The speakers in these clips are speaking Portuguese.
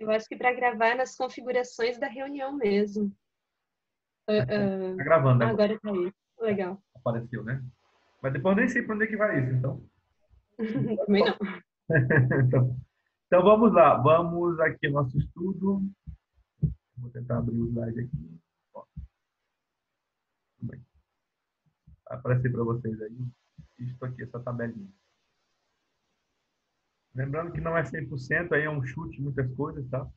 Eu acho que para gravar nas configurações da reunião mesmo. Tá gravando agora. Agora tá aí. Legal. Apareceu, né? Mas depois eu nem sei para onde é que vai isso, então. Também não. Então vamos lá. Vamos aqui ao nosso estudo. Vou tentar abrir o slide aqui. Ó, tudo bem. Vai aparecer para vocês aí. Isto aqui, essa tabelinha. Lembrando que não é 100%, aí é um chute, muitas coisas, tá?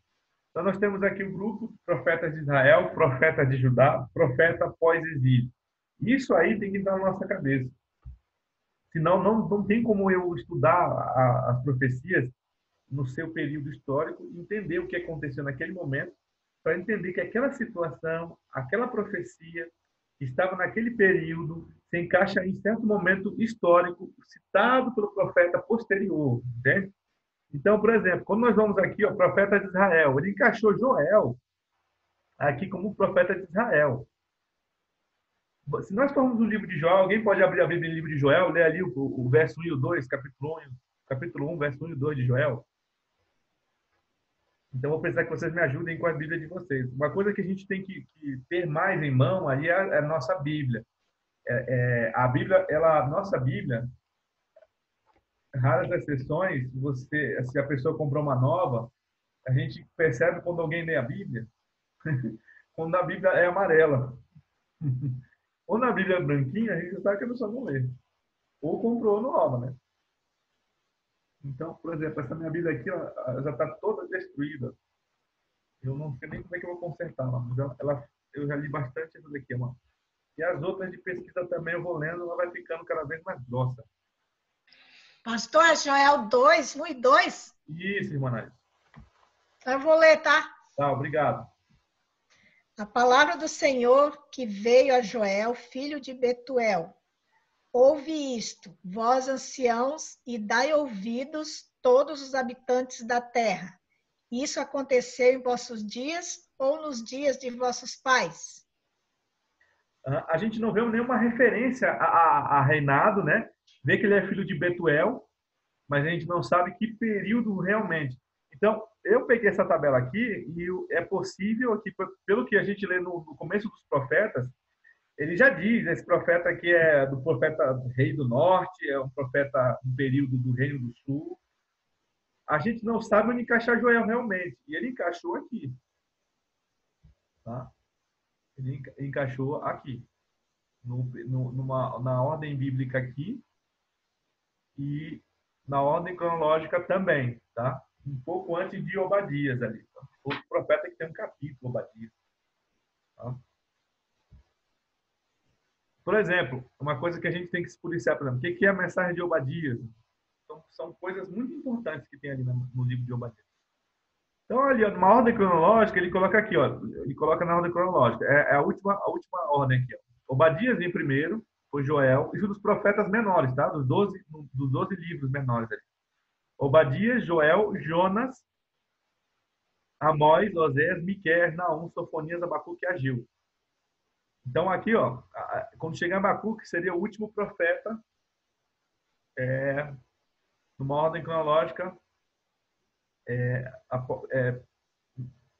Então nós temos aqui o grupo profetas de Israel, profeta de Judá, profeta pós-exílio. Isso aí tem que estar na nossa cabeça. Senão não tem como eu estudar as profecias no seu período histórico, entender o que aconteceu naquele momento, para entender que aquela situação, aquela profecia que estava naquele período, se encaixa em certo momento histórico citado pelo profeta posterior, entende? Então, por exemplo, quando nós vamos aqui, o profeta de Israel, ele encaixou Joel aqui como profeta de Israel. Se nós formos no livro de Joel, alguém pode abrir a Bíblia no livro de Joel, ler ali o verso 1 e o 2, capítulo 1, verso 1 e 2 de Joel. Então, vou precisar que vocês me ajudem com a Bíblia de vocês. Uma coisa que a gente tem que ter mais em mão aí é a nossa Bíblia. A Bíblia, nossa Bíblia, raras exceções, se a pessoa comprou uma nova, a gente percebe quando alguém lê a Bíblia, quando a Bíblia é amarela. Ou na Bíblia é branquinha, a gente sabe que a pessoa não lê. Ou comprou nova, né? Então, por exemplo, essa minha Bíblia aqui, ela já está toda destruída. Eu não sei nem como é que eu vou consertar, mas eu já li bastante essa daqui. E as outras de pesquisa também eu vou lendo, ela vai ficando cada vez mais grossa. Pastor, Joel 2, 1 e 2? Isso, irmã Nath. Eu vou ler, tá? Tá, obrigado. A palavra do Senhor que veio a Joel, filho de Betuel. Ouve isto, vós anciãos, e dai ouvidos todos os habitantes da terra. Isso aconteceu em vossos dias ou nos dias de vossos pais? A gente não vê nenhuma referência a reinado, né? Vê que ele é filho de Betuel, mas a gente não sabe que período realmente. Então, eu peguei essa tabela aqui e é possível, aqui, pelo que a gente lê no começo dos profetas, ele já diz, esse profeta aqui é do profeta rei do norte, é um profeta do período do reino do sul. A gente não sabe onde encaixar Joel realmente, e ele encaixou aqui. Tá? Ele encaixou aqui, na ordem bíblica aqui, e na ordem cronológica também, tá? Um pouco antes de Obadias ali. Tá? Outro profeta que tem um capítulo, Obadias. Tá? Por exemplo, uma coisa que a gente tem que se policiar, por exemplo, o que é a mensagem de Obadias? Então, são coisas muito importantes que tem ali no livro de Obadias. Então, ali, numa ordem cronológica, ele coloca aqui, ó, ele coloca na ordem cronológica. É a última ordem aqui, ó. Obadias em primeiro, foi Joel, isso dos profetas menores, tá? Dos 12 livros menores ali. Obadias, Joel, Jonas, Amós, Osés, Miqueias, Naum, Sofonias, Abacuque e Ageu. Então, aqui, ó, quando chegar Abacuque, seria o último profeta, numa ordem cronológica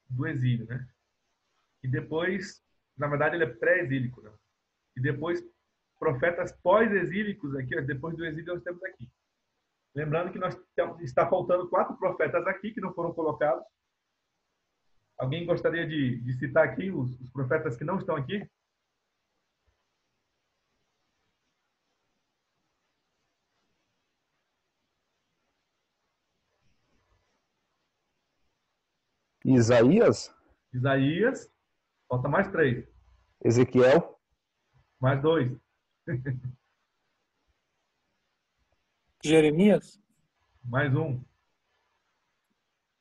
do exílio, né? E depois, na verdade, ele é pré-exílico, né? E depois, profetas pós-exílicos, aqui, ó, depois do exílio, nós temos aqui. Lembrando que está faltando 4 profetas aqui que não foram colocados. Alguém gostaria de citar aqui os profetas que não estão aqui? Isaías, Isaías, falta mais 3. Ezequiel, Mais 2. Jeremias, Mais 1.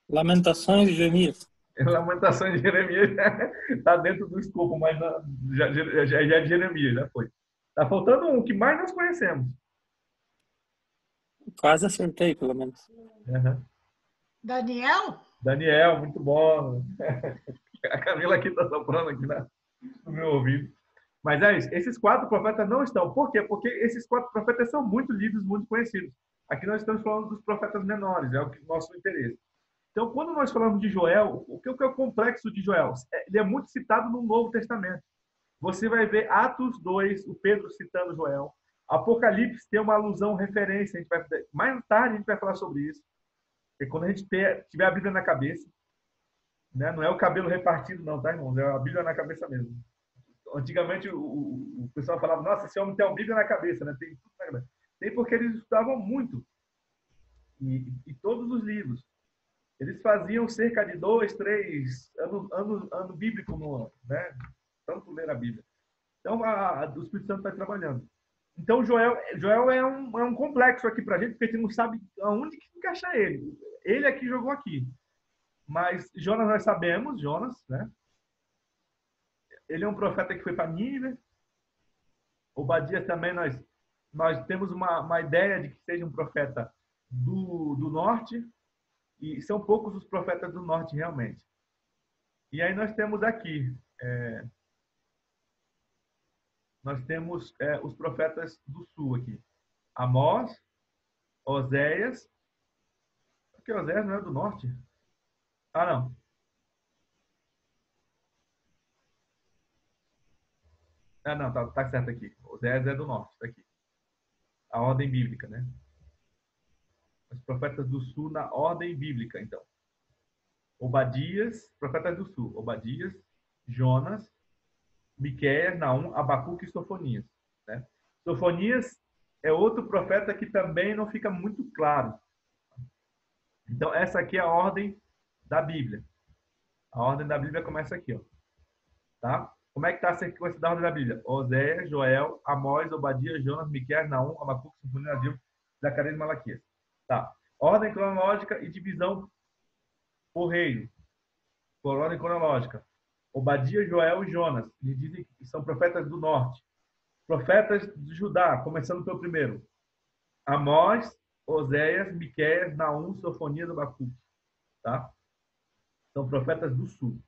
Lamentações de Jeremias. Lamentações de Jeremias está dentro do escopo, mas já é de Jeremias, já foi. Está faltando um que mais nós conhecemos. Quase acertei, pelo menos. Uhum. Daniel? Daniel, muito bom. A Camila aqui está soprando aqui no meu ouvido. Mas é isso. Esses 4 profetas não estão. Por quê? Porque esses 4 profetas são muito lidos, muito conhecidos. Aqui nós estamos falando dos profetas menores, é o que nosso interesse. Então, quando nós falamos de Joel, o que é o complexo de Joel? Ele é muito citado no Novo Testamento. Você vai ver Atos 2, o Pedro citando Joel. Apocalipse tem uma alusão, referência. Mais tarde a gente vai falar sobre isso. E quando a gente tiver a Bíblia na cabeça, né? Não é o cabelo repartido, não, tá, irmãos? É a Bíblia na cabeça mesmo. Antigamente o pessoal falava, nossa, esse homem tem uma Bíblia na cabeça, né? Tem tudo na cabeça. Tem porque eles estudavam muito. E todos os livros. Eles faziam cerca de 2, 3 ano bíblico no ano, né? Tanto ler a Bíblia. Então, o Espírito Santo está trabalhando. Então, Joel é um complexo aqui para a gente, porque a gente não sabe aonde que encaixar ele. Ele aqui jogou aqui. Mas Jonas nós sabemos, Jonas, né? Ele é um profeta que foi para Nínive. Obadias também nós temos uma ideia de que seja um profeta do norte. E são poucos os profetas do norte, realmente. E aí nós temos aqui... nós temos os profetas do sul aqui. Amós, Oséias. Porque Oséias não é do norte? Ah, não. Ah, não, tá certo aqui. Oséias é do norte, tá aqui. A ordem bíblica, né? Os profetas do sul na ordem bíblica, então. Obadias, profetas do sul. Obadias, Jonas, Miqueias, Naum, Abacuque e Sofonias. Né? Sofonias é outro profeta que também não fica muito claro. Então, essa aqui é a ordem da Bíblia. A ordem da Bíblia começa aqui. Ó. Tá? Como é que está a sequência da ordem da Bíblia? Oséias, Joel, Amós, Obadias, Jonas, Miqueias, Naum, Abacuque, Sofonias, Ageu, Zacarias e Malaquias. Tá. Ordem cronológica e divisão por reino. Por ordem cronológica. Obadias, Joel e Jonas. Eles dizem que são profetas do norte. Profetas de Judá, começando pelo primeiro. Amós, Oséias, Miqueias, Naum, Sofonias e Abacuque. Tá? São profetas do sul.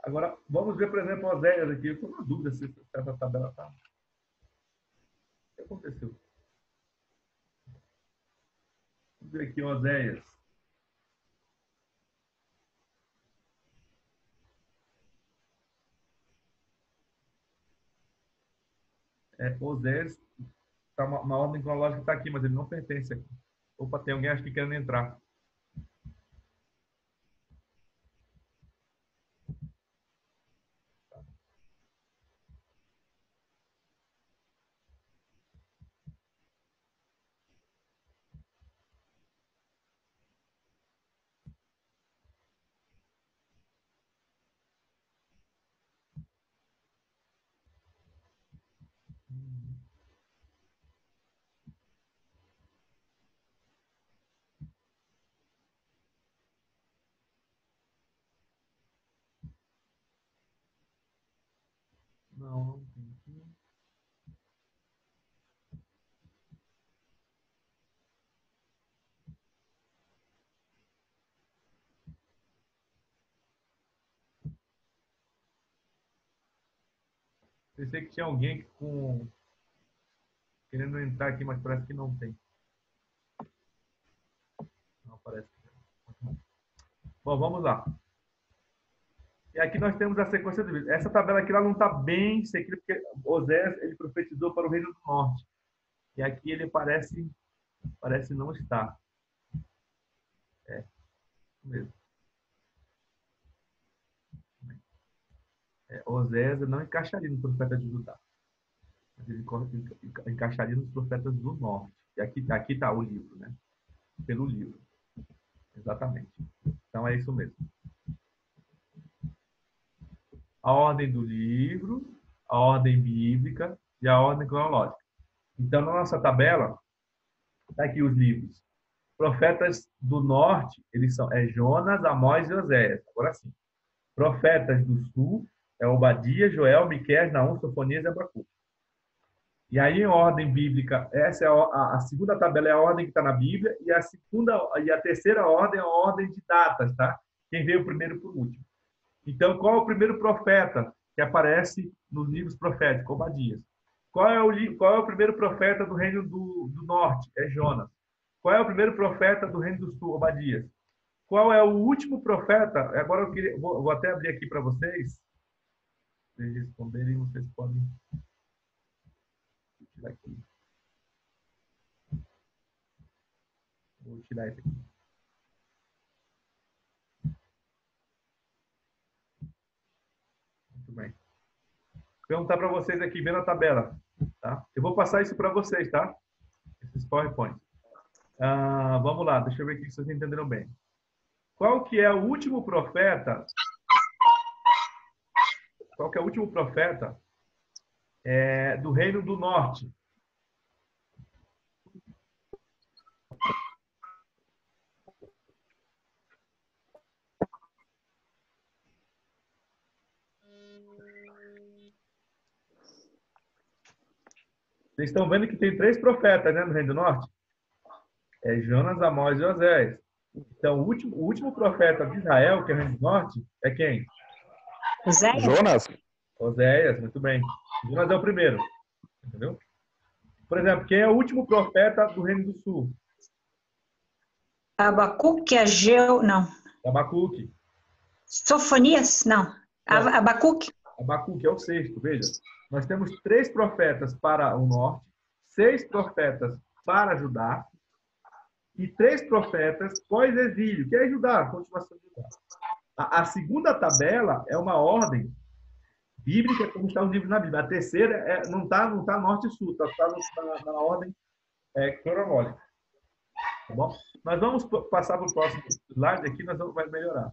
Agora, vamos ver, por exemplo, Oséias aqui. Eu estou na dúvida se essa tabela está... O que aconteceu? Vamos ver aqui Oséias. Oséias está uma ordem cronológica que está aqui, mas ele não pertence aqui. Opa, tem alguém acho que querendo entrar. Não tem aqui. Pensei que tinha alguém querendo entrar aqui, mas parece que não tem. Não parece que tem. Bom, vamos lá. E aqui nós temos a sequência do vídeo. Essa tabela aqui ela não está bem seguida, porque Oséias ele profetizou para o reino do norte. E aqui ele parece não estar. Mesmo. Oséias não encaixaria no profeta de Judá. Mas ele encaixaria nos profetas do norte. E aqui está o livro, né? Pelo livro. Exatamente. Então é isso mesmo. A ordem do livro, a ordem bíblica e a ordem cronológica. Então, na nossa tabela, está aqui os livros. Profetas do norte, eles são Jonas, Amós e Oséias. Agora sim. Profetas do sul, Obadias, Joel, Miqueias, Naum, Sofonias e Abacuque. E aí, em ordem bíblica, essa é a segunda tabela é a ordem que está na Bíblia, e a terceira ordem é a ordem de datas, tá? Quem veio primeiro por último. Então, qual é o primeiro profeta que aparece nos livros proféticos? Obadias. Qual é o primeiro profeta do reino do norte? É Jonas. Qual é o primeiro profeta do Reino do Sul, Obadias? Qual é o último profeta? Agora eu queria, vou até abrir aqui para vocês. Vocês responderem, vocês podem tirar aqui. Vou tirar esse aqui. Muito bem. Vou perguntar para vocês aqui, vendo a tabela. Tá? Eu vou passar isso para vocês, tá? Esses PowerPoint. Vamos lá, deixa eu ver aqui se vocês entenderam bem. Qual que é o último profeta? Qual que é o último profeta do Reino do Norte? Vocês estão vendo que tem 3 profetas, né, no Reino do Norte? É Jonas, Amós e Oséias. Então, o último profeta de Israel, que é o Reino do Norte, é quem? Oséias? Jonas? Oséias, muito bem. Jonas é o primeiro. Entendeu? Por exemplo, quem é o último profeta do Reino do Sul? Abacuque, Ageu, não. Abacuque. Sofonias, não. Abacuque. Abacuque é o 6º, veja. Nós temos 3 profetas para o norte, 6 profetas para Judá e 3 profetas pós-exílio, que é Judá, a continuação de Judá. A segunda tabela é uma ordem bíblica, como está os livros na Bíblia. A terceira não está norte e sul, está na ordem cronológica. Tá bom? Nós vamos passar para o próximo slide aqui, vai melhorar.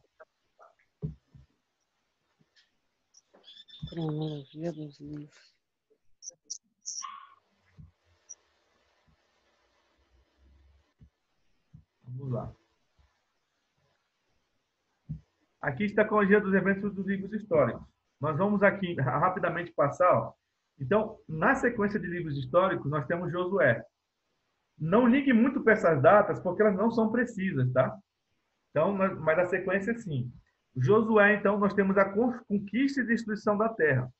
Cronologia dos livros. Vamos lá. Aqui está a cronologia dos eventos dos livros históricos. Nós vamos aqui rapidamente passar. Ó. Então, na sequência de livros históricos, nós temos Josué. Não ligue muito para essas datas, porque elas não são precisas, tá? Então, mas a sequência sim. Josué, então, nós temos a conquista e destruição da terra.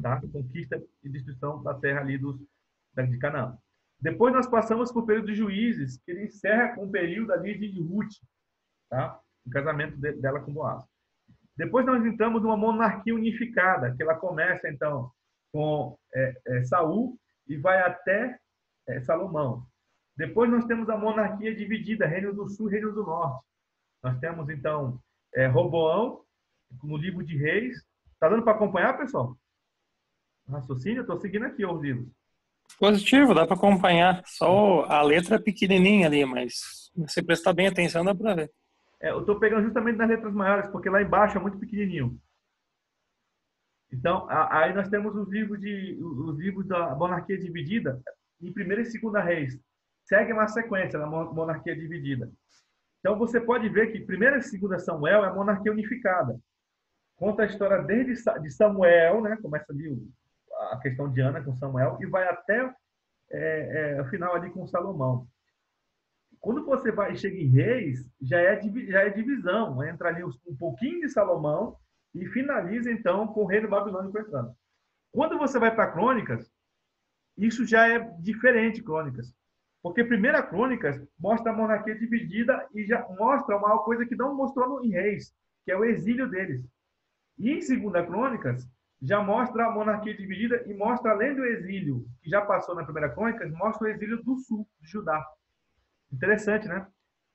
Tá? Conquista e destruição da terra ali de Canaã. Depois nós passamos por período de Juízes, que ele encerra com o período ali de Ruth, tá? O casamento dela com Boaz. Depois nós entramos numa monarquia unificada, que ela começa, então, com Saul e vai até Salomão. Depois nós temos a monarquia dividida, Reino do Sul e Reino do Norte. Nós temos, então, Roboão, no livro de Reis. Está dando para acompanhar, pessoal? Raciocínio? Eu estou seguindo aqui os livros. Positivo, dá para acompanhar. Só a letra é pequenininha ali, mas se você prestar bem atenção, dá para ver. Eu estou pegando justamente nas letras maiores, porque lá embaixo é muito pequenininho. Então, aí nós temos os livros da monarquia dividida em 1ª e 2ª Reis. Segue uma sequência na monarquia dividida. Então, você pode ver que 1ª e 2ª Samuel é a monarquia unificada. Conta a história desde de Samuel, né? Começa ali a questão de Ana com Samuel e vai até o final ali com Salomão. Quando você chega em Reis, já é divisão. Entra ali um pouquinho de Salomão e finaliza, então, com o reino babilônico entrando. Quando você vai para Crônicas, isso já é diferente, Crônicas. Porque 1ª Crônicas mostra a monarquia dividida e já mostra uma coisa que não mostrou em Reis, que é o exílio deles. E em 2ª Crônicas, já mostra a monarquia dividida e mostra, além do exílio que já passou na 1ª Crônicas, mostra o exílio do sul, de Judá. Interessante, né?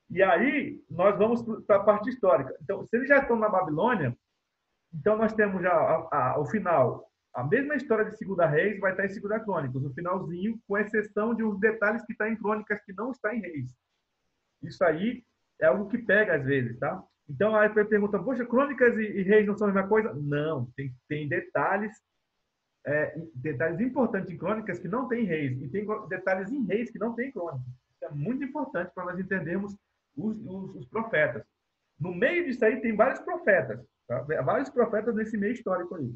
E aí, nós vamos para a parte histórica. Então, se eles já estão na Babilônia, então nós temos já o final. A mesma história de 2ª Reis vai estar em 2ª Crônicas, o finalzinho, com exceção de uns detalhes que está em Crônicas que não está em Reis. Isso aí é algo que pega às vezes, tá? Então, aí você pergunta, poxa, Crônicas e Reis não são a mesma coisa? Não, tem detalhes importantes em Crônicas que não tem em Reis, e tem detalhes em Reis que não tem em Crônicas. Isso é muito importante para nós entendermos os profetas. No meio disso aí tem vários profetas, tá? Vários profetas nesse meio histórico aí.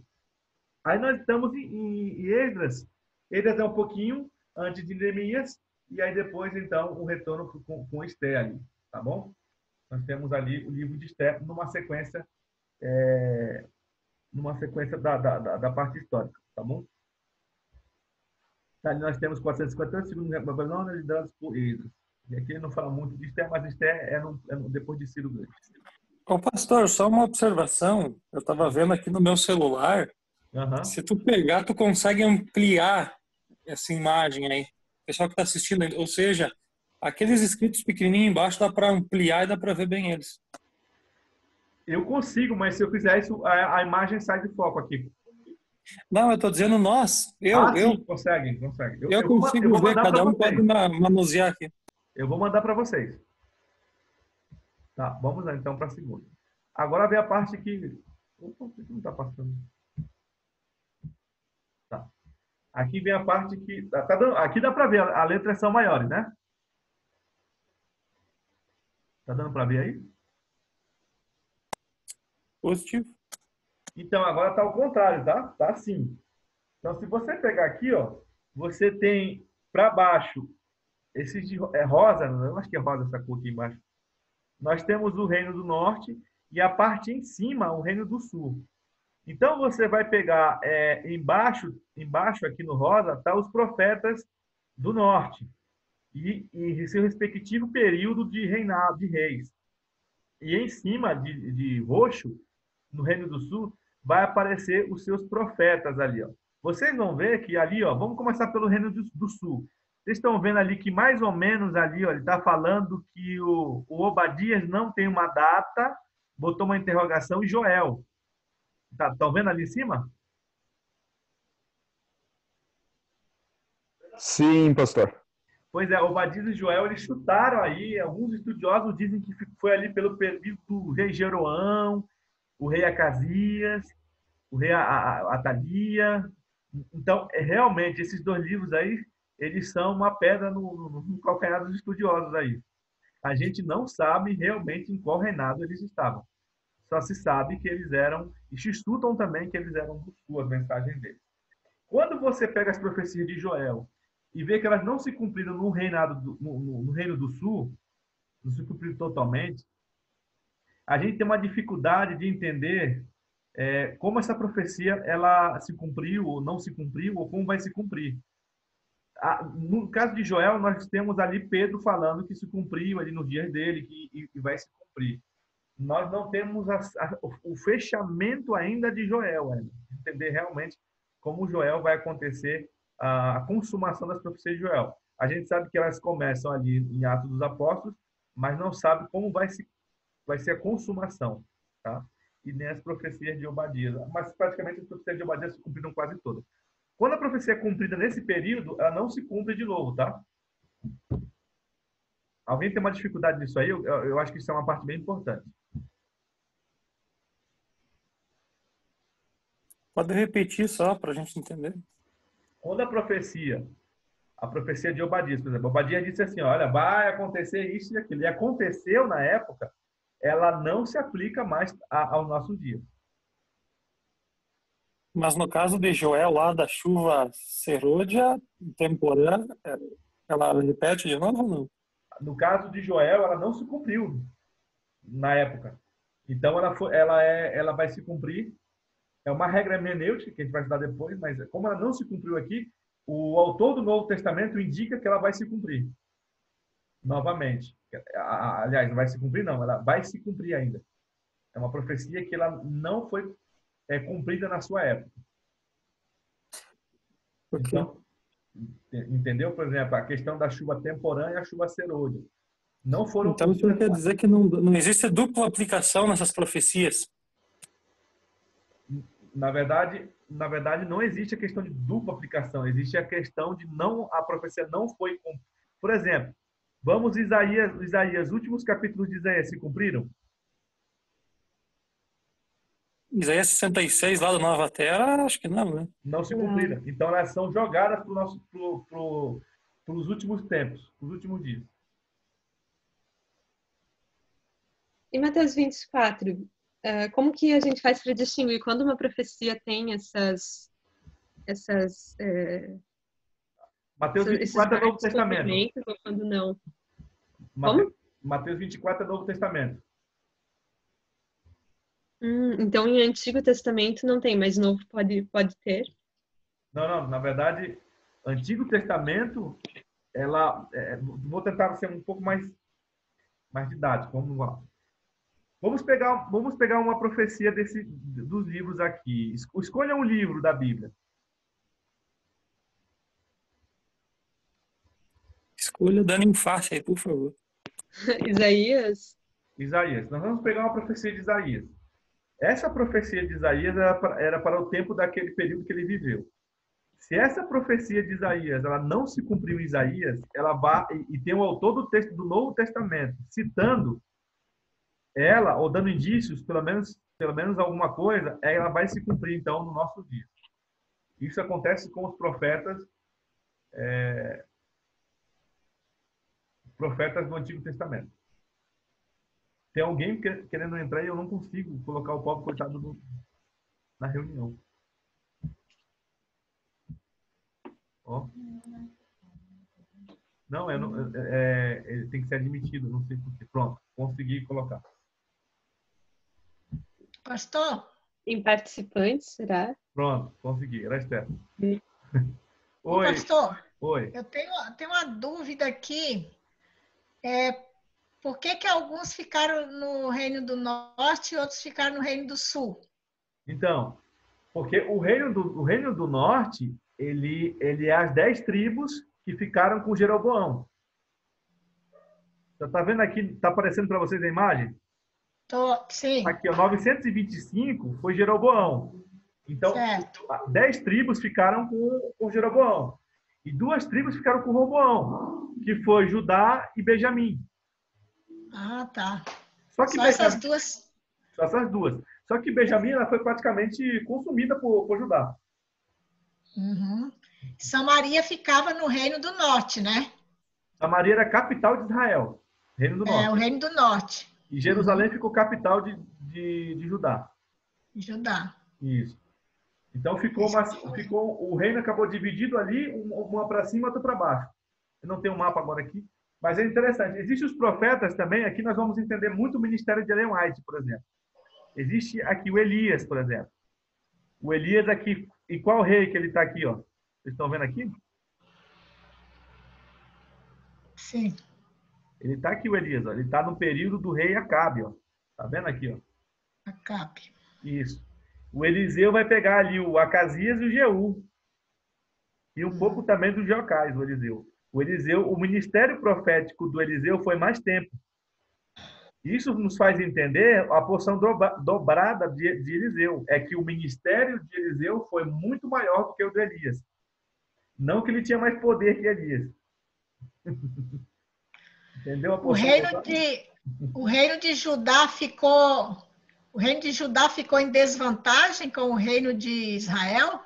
Aí nós estamos em Esdras. Esdras é um pouquinho antes de Neemias, e aí depois, então, o retorno com Esther ali, tá bom? Nós temos ali o livro de Esther numa sequência da parte histórica, tá bom? Ali nós temos 458 segundos Babilônia liderados por Esdras. E aqui ele não fala muito de Esther, mas Esther depois de Ciro Grande. Ô, pastor, só uma observação. Eu estava vendo aqui no meu celular. Aham. Se tu pegar, tu consegue ampliar essa imagem aí. O pessoal que está assistindo, ou seja, aqueles escritos pequenininhos embaixo dá para ampliar e dá para ver bem eles. Eu consigo, mas se eu fizer isso, a imagem sai de foco aqui. Não, eu estou dizendo nós. Sim, consegue. Eu consigo vou ver, mandar cada para um vocês. pode manusear aqui. Eu vou mandar para vocês. Tá, vamos lá então para a segunda. Agora vem a parte que... Opa, por que não está passando? Tá. Aqui vem a parte que... Aqui dá para ver, as letras são maiores, né? Tá dando para ver aí? Positivo. Então, agora está ao contrário, tá? Tá assim. Então, se você pegar aqui, ó, você tem para baixo, esses de rosa, não acho que é rosa essa cor aqui embaixo. Nós temos o Reino do Norte e a parte em cima, o Reino do Sul. Então, você vai pegar embaixo aqui no rosa, tá os profetas do Norte e seu respectivo período de reinado de reis. E em cima de roxo, no Reino do Sul, vai aparecer os seus profetas ali, ó. Vocês vão ver que ali, ó, vamos começar pelo Reino do Sul. Vocês estão vendo ali que mais ou menos ali, ó, ele está falando que o Obadias não tem uma data, botou uma interrogação, e Joel. Estão vendo ali em cima? Sim, pastor. Pois é, Obadias e Joel, eles chutaram aí, alguns estudiosos dizem que foi ali pelo período do rei Jeroão, o rei Acasias, o rei Atalia. Então, realmente, esses dois livros aí, eles são uma pedra no calcanhar dos estudiosos aí. A gente não sabe realmente em qual reinado eles estavam. Só se sabe que eles eram, e se estudam também que eles eram do sul, as mensagens deles. Quando você pega as profecias de Joel e vê que elas não se cumpriram no reinado no Reino do Sul, não se cumpriram totalmente, a gente tem uma dificuldade de entender como essa profecia ela se cumpriu ou não se cumpriu, ou como vai se cumprir. No caso de Joel, nós temos ali Pedro falando que se cumpriu ali nos dias dele e vai se cumprir. Nós não temos o fechamento ainda de Joel, entender realmente como Joel vai acontecer a consumação das profecias de Joel. A gente sabe que elas começam ali em Atos dos Apóstolos, mas não sabe como vai ser a consumação, tá? E nem as profecias de Obadias. Mas praticamente as profecias de Obadias se cumpriram quase todas. Quando a profecia é cumprida nesse período, ela não se cumpre de novo, tá? Alguém tem uma dificuldade nisso aí? Eu acho que isso é uma parte bem importante. Pode repetir só para a gente entender. Quando a profecia de Obadias, por exemplo, Obadias disse assim, olha, vai acontecer isso e aquilo. E aconteceu na época, ela não se aplica mais ao nosso dia. Mas no caso de Joel, lá da chuva serôdia, temporã, ela repete de novo ou não? No caso de Joel, ela não se cumpriu na época. Então, ela vai se cumprir. É uma regra hermenêutica que a gente vai estudar depois, mas como ela não se cumpriu aqui, o autor do Novo Testamento indica que ela vai se cumprir novamente. Aliás, não vai se cumprir, não. Ela vai se cumprir ainda. É uma profecia que ela não foi cumprida na sua época. Então, entendeu? Por exemplo, a questão da chuva temporã e a chuva serôdia. Não foram. Então, isso quer dizer que não existe dupla aplicação nessas profecias? Na verdade, não existe a questão de dupla aplicação. Existe a questão de a profecia não foi. Por exemplo, vamos Isaías, os últimos capítulos de Isaías se cumpriram? Isaías 66, lá da Nova Terra, acho que não, né? Não se cumpriram. Então, elas são jogadas para os últimos tempos, os últimos dias. Em Mateus 24, como que a gente faz para distinguir quando uma profecia tem Mateus 24 é Novo Testamento. Ou quando não? Mateus 24 é Novo Testamento. Então, em Antigo Testamento não tem, mas Novo pode ter? Não. Na verdade, Antigo Testamento vou tentar ser um pouco mais didático. Vamos lá. Vamos pegar uma profecia dos livros aqui. Escolha um livro da Bíblia. Escolha dando em face aí, por favor. Isaías? Isaías. Nós vamos pegar uma profecia de Isaías. Essa profecia de Isaías era para o tempo daquele período que ele viveu. Se essa profecia de Isaías ela não se cumpriu em Isaías, ela vai e tem o autor do texto do Novo Testamento citando ela ou dando indícios, pelo menos alguma coisa, ela vai se cumprir então no nosso dia. Isso acontece com os profetas do Antigo Testamento. Tem alguém querendo entrar e eu não consigo colocar o pobre coitado na reunião. Ó. Não, ele tem que ser admitido, não sei por quê. Pronto, consegui colocar. Pastor? Em participantes, será? Pronto, consegui. Era Esther. Oi. Pastor? Oi. Eu tenho uma dúvida aqui. Por que alguns ficaram no Reino do Norte e outros ficaram no Reino do Sul? Então, porque o Reino do Norte, ele é as 10 tribos que ficaram com Jeroboão. Você está vendo aqui, está aparecendo para vocês a imagem? Sim. Aqui, ó, 925 foi Jeroboão. Então, certo. 10 tribos ficaram com Jeroboão. E 2 tribos ficaram com Roboão, que foi Judá e Benjamim. Ah, tá. Só essas duas? Só essas duas. Só que Benjamim ela foi praticamente consumida por Judá. Uhum. Samaria ficava no Reino do Norte, né? Samaria era a capital de Israel. Reino do Norte. O Reino do Norte. E Jerusalém ficou capital de Judá. Judá. Isso. Então o reino acabou dividido ali, uma para cima e outra para baixo. Eu não tenho um mapa agora aqui, mas é interessante. Existem os profetas também, aqui nós vamos entender muito o ministério de Ellen White, por exemplo. Existe aqui o Elias, por exemplo. O Elias aqui, e qual rei que ele está aqui, ó? Vocês estão vendo aqui? Sim. Ele está aqui, o Elias, ó. Ele está no período do rei Acabe, ó. Tá vendo aqui, ó? Acabe. Isso. O Eliseu vai pegar ali o Acasias e o Jeú. E um pouco também do Jocais, o Eliseu. O ministério profético do Eliseu foi mais tempo. Isso nos faz entender a porção dobrada de Eliseu. É que o ministério de Eliseu foi muito maior do que o de Elias. Não que ele tinha mais poder que Elias. Entendeu? O reino de Judá ficou... O reino de Judá ficou em desvantagem com o reino de Israel?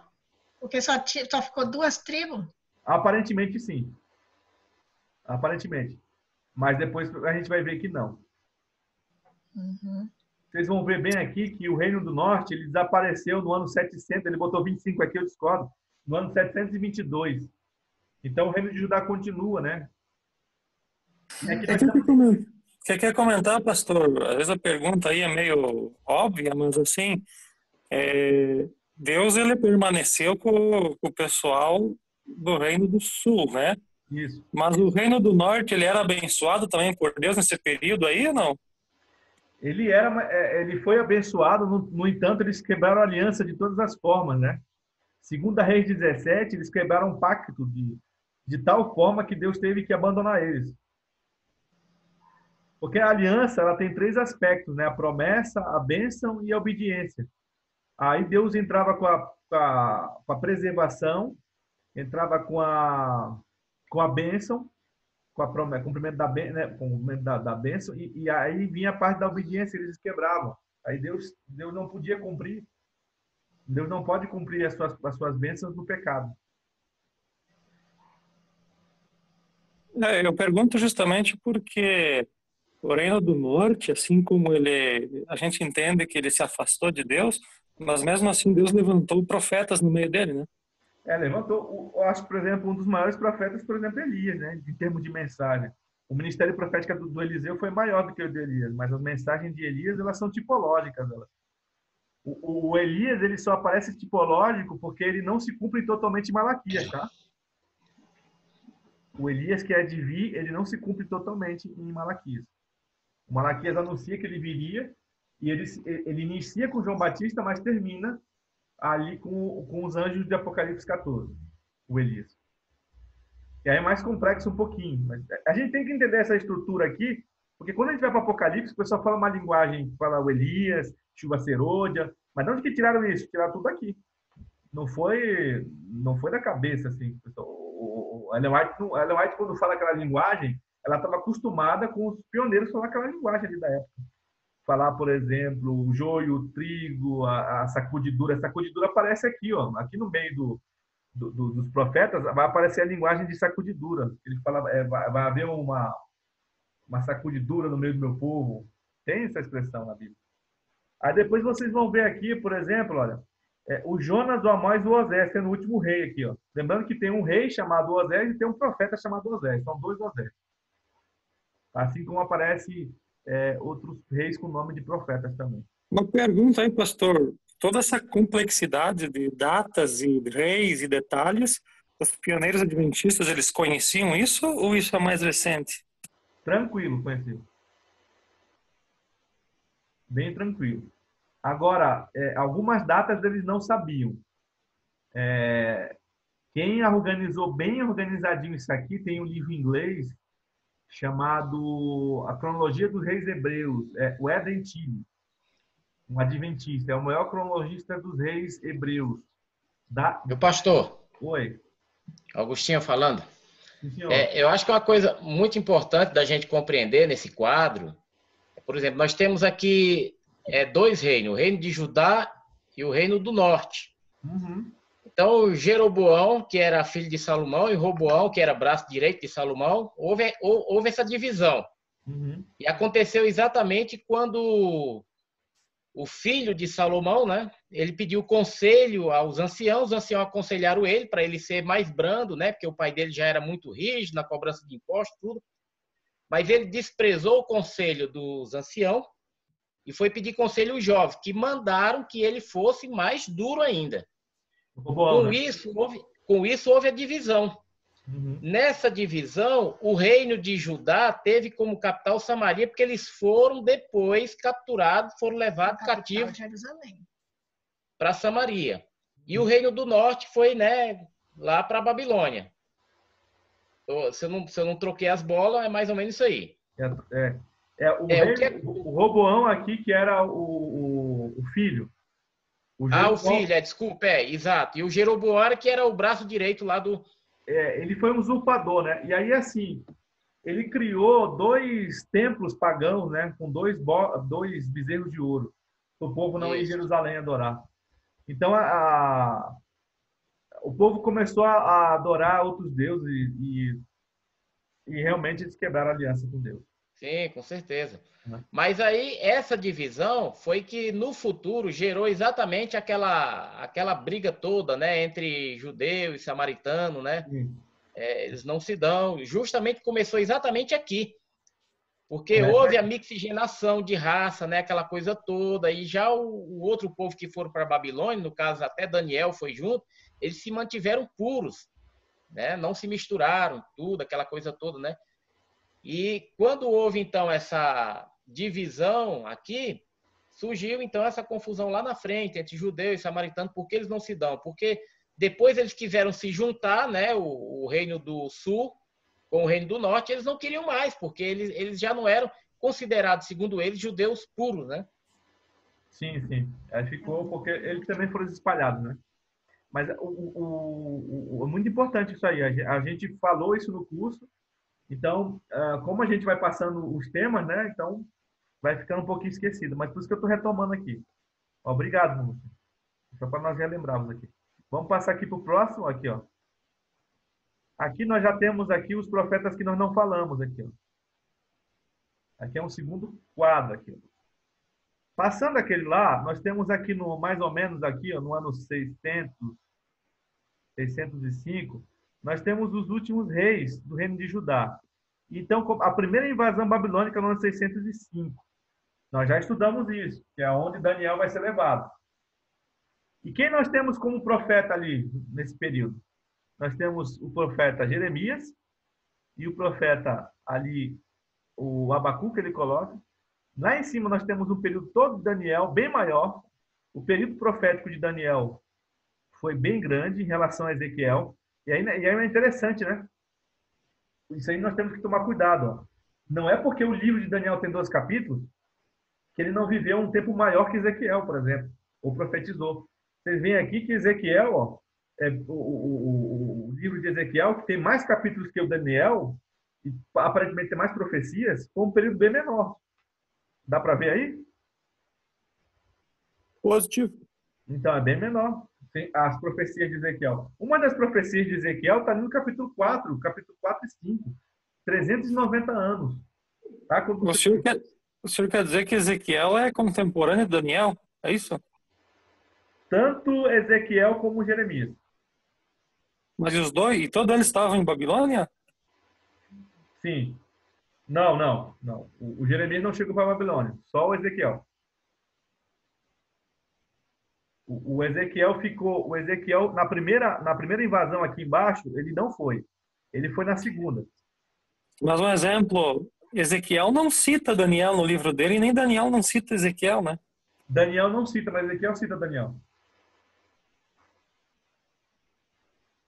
Porque só ficou 2 tribos? Aparentemente, sim. Aparentemente. Mas depois a gente vai ver que não. Uhum. Vocês vão ver bem aqui que o Reino do Norte ele desapareceu no ano 700. Ele botou 25 aqui, eu discordo. No ano 722. Então o Reino de Judá continua, né? Você quer comentar, pastor? Às vezes a pergunta aí é meio óbvia, mas assim, Deus ele permaneceu com o pessoal do Reino do Sul, né? Isso. Mas o Reino do Norte, ele era abençoado também por Deus nesse período aí, ou não? Ele foi abençoado, no entanto, eles quebraram a aliança de todas as formas, né? Segundo a Reis 17, eles quebraram um pacto de tal forma que Deus teve que abandonar eles. Porque a aliança ela tem 3 aspectos, né? A promessa, a bênção e a obediência. Aí Deus entrava com a preservação, entrava com a bênção, com a promessa, cumprimento da bênção, e aí vinha a parte da obediência, eles quebravam. Aí Deus não podia cumprir. Deus não pode cumprir as suas bênçãos no pecado. Eu pergunto justamente porque o Reino do Norte, assim como a gente entende que ele se afastou de Deus, mas mesmo assim Deus levantou profetas no meio dele, né? Levantou, eu acho, por exemplo, um dos maiores profetas, por exemplo, Elias, né? Em termos de mensagem. O ministério profético do Eliseu foi maior do que o de Elias, mas as mensagens de Elias, elas são tipológicas. O Elias, ele só aparece tipológico porque ele não se cumpre totalmente em Malaquias, tá? O Elias, que é de vir, ele não se cumpre totalmente em Malaquias. O Malaquias anuncia que ele viria, e ele inicia com João Batista, mas termina ali com os anjos de Apocalipse 14, o Elias. E aí é mais complexo um pouquinho. Mas a gente tem que entender essa estrutura aqui, porque quando a gente vai para Apocalipse, o pessoal fala uma linguagem, fala o Elias, chuva serôdia, mas de onde que tiraram isso? Tiraram tudo aqui. Não foi da cabeça, assim. A Ellen White, quando fala aquela linguagem, ela estava acostumada com os pioneiros falar aquela linguagem ali da época. Falar, por exemplo, o joio, o trigo, a sacudidura. A sacudidura aparece aqui, ó, aqui no meio dos profetas, vai aparecer a linguagem de sacudidura. Ele fala, vai haver uma sacudidura no meio do meu povo. Tem essa expressão na Bíblia. Aí depois vocês vão ver aqui, por exemplo, olha, o Jonas, o Amós e o Osés, sendo o último rei aqui, ó. Lembrando que tem um rei chamado Osés e tem um profeta chamado Osés. São dois Osés. Assim como aparece outros reis com nome de profetas também. Uma pergunta aí, pastor. Toda essa complexidade de datas e reis e detalhes, os pioneiros adventistas, eles conheciam isso ou isso é mais recente? Tranquilo, conhecido. Bem tranquilo. Agora, algumas datas eles não sabiam. Quem organizou bem organizadinho isso aqui, tem um livro em inglês chamado A Cronologia dos Reis Hebreus, o Eden Tilly, um adventista, é o maior cronologista dos reis hebreus. Meu pastor. Oi. Augustinho falando. Sim, senhor. Eu acho que uma coisa muito importante da gente compreender nesse quadro, por exemplo, nós temos aqui dois reinos, o reino de Judá e o reino do norte. Uhum. Então, Jeroboão, que era filho de Salomão, e Roboão, que era braço direito de Salomão, houve essa divisão. Uhum. E aconteceu exatamente quando o filho de Salomão, né, ele pediu conselho aos anciãos, os anciãos aconselharam ele para ele ser mais brando, né, porque o pai dele já era muito rígido na cobrança de impostos, tudo. Mas ele desprezou o conselho dos anciãos e foi pedir conselho aos jovens, que mandaram que ele fosse mais duro ainda. Com isso houve a divisão. Uhum. Nessa divisão, o reino de Judá teve como capital Samaria, porque eles foram depois capturados, foram levados cativos para Samaria. E o reino do norte foi, né, lá para a Babilônia. Se eu não troquei as bolas, é mais ou menos isso aí. O Roboão aqui, que era o filho. O filho, desculpa, exato. E o Jeroboão, que era o braço direito lá do... ele foi um usurpador, né? E aí, assim, ele criou 2 templos pagãos, né? Com 2 bezerros de ouro. O povo não ia em Jerusalém adorar. Então, o povo começou a adorar outros deuses e realmente eles quebraram a aliança com Deus. Sim, com certeza. Mas aí, essa divisão foi que, no futuro, gerou exatamente aquela briga toda, né, entre judeu e samaritano, né? Eles não se dão. Justamente começou exatamente aqui. Porque houve a mixigenação de raça, né, aquela coisa toda. E já o outro povo que foram para a Babilônia, no caso até Daniel foi junto, eles se mantiveram puros, né? Não se misturaram, tudo, aquela coisa toda, né? E quando houve, então, essa divisão aqui, surgiu, então, essa confusão lá na frente entre judeu e samaritano. Por que eles não se dão? Porque depois eles quiseram se juntar, né, o reino do sul com o reino do norte, eles não queriam mais, porque eles já não eram considerados, segundo eles, judeus puros, né? Sim, sim. Aí ficou porque eles também foram espalhados, né? Mas é muito importante isso aí. A gente falou isso no curso. Então, como a gente vai passando os temas, né? Então, vai ficando um pouquinho esquecido. Mas por isso que eu estou retomando aqui. Obrigado, Lúcio. Só para nós relembrarmos aqui. Vamos passar aqui para o próximo, aqui, ó. Aqui nós já temos aqui os profetas que nós não falamos aqui, ó. Aqui é um segundo quadro aqui, ó. Passando aquele lá, nós temos aqui mais ou menos aqui, ó, no ano 605, nós temos os últimos reis do reino de Judá. Então, a primeira invasão babilônica no ano 605. Nós já estudamos isso, que é onde Daniel vai ser levado. E quem nós temos como profeta ali, nesse período? Nós temos o profeta Jeremias, e o profeta ali, o Abacuque, ele coloca. Lá em cima nós temos um período todo de Daniel, bem maior. O período profético de Daniel foi bem grande em relação a Ezequiel. E aí é interessante, né? Isso aí nós temos que tomar cuidado. Ó. Não é porque o livro de Daniel tem 12 capítulos que ele não viveu um tempo maior que Ezequiel, por exemplo, ou profetizou. Vocês veem aqui que Ezequiel, ó, o livro de Ezequiel, que tem mais capítulos que o Daniel, e aparentemente tem mais profecias, foi um período bem menor. Dá para ver aí? Positivo. Então, é bem menor. Tem as profecias de Ezequiel. Uma das profecias de Ezequiel está no capítulo 4 e 5. 390 anos. Tá? O senhor quer dizer que Ezequiel é contemporâneo de Daniel? É isso? Tanto Ezequiel como Jeremias. Mas os dois, e todos eles estavam em Babilônia? Sim. Não. O Jeremias não chegou para a Babilônia. Só o Ezequiel. O Ezequiel ficou. O Ezequiel, na primeira invasão aqui embaixo, ele não foi. Ele foi na segunda. Mas um exemplo, Ezequiel não cita Daniel no livro dele, e nem Daniel não cita Ezequiel, né? Daniel não cita, mas Ezequiel cita Daniel.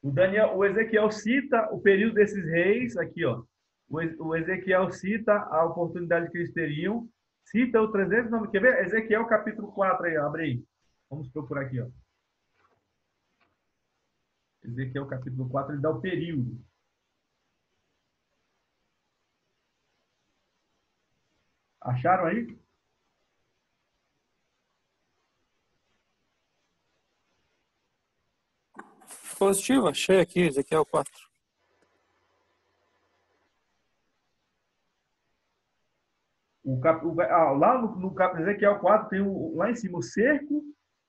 O Ezequiel cita o período desses reis, aqui, ó. O Ezequiel cita a oportunidade que eles teriam, cita o 309. Quer ver? Ezequiel capítulo 4 aí, abre aí. Vamos procurar aqui, ó. Ezequiel capítulo 4, ele dá o período. Acharam aí? Positivo, achei aqui, Ezequiel 4. Lá no Ezequiel 4 tem lá em cima o cerco,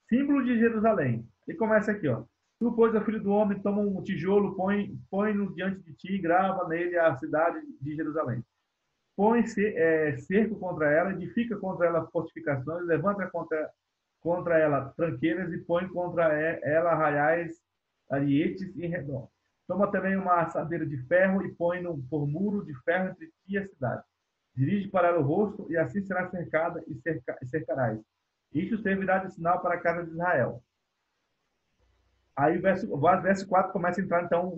símbolo de Jerusalém. E começa aqui, ó. Tu, pois, é filho do homem, toma um tijolo, põe-no diante de ti e grava nele a cidade de Jerusalém. Põe cerco contra ela, edifica contra ela fortificações, levanta contra ela tranqueiras e põe contra ela arraiais, arietes em redor. Toma também uma assadeira de ferro e põe-no por muro de ferro entre ti e a cidade. Dirige para ela o rosto e assim será cercada e cercarás. Isto servirá de sinal para a casa de Israel. Aí o verso 4 começa a entrar, então,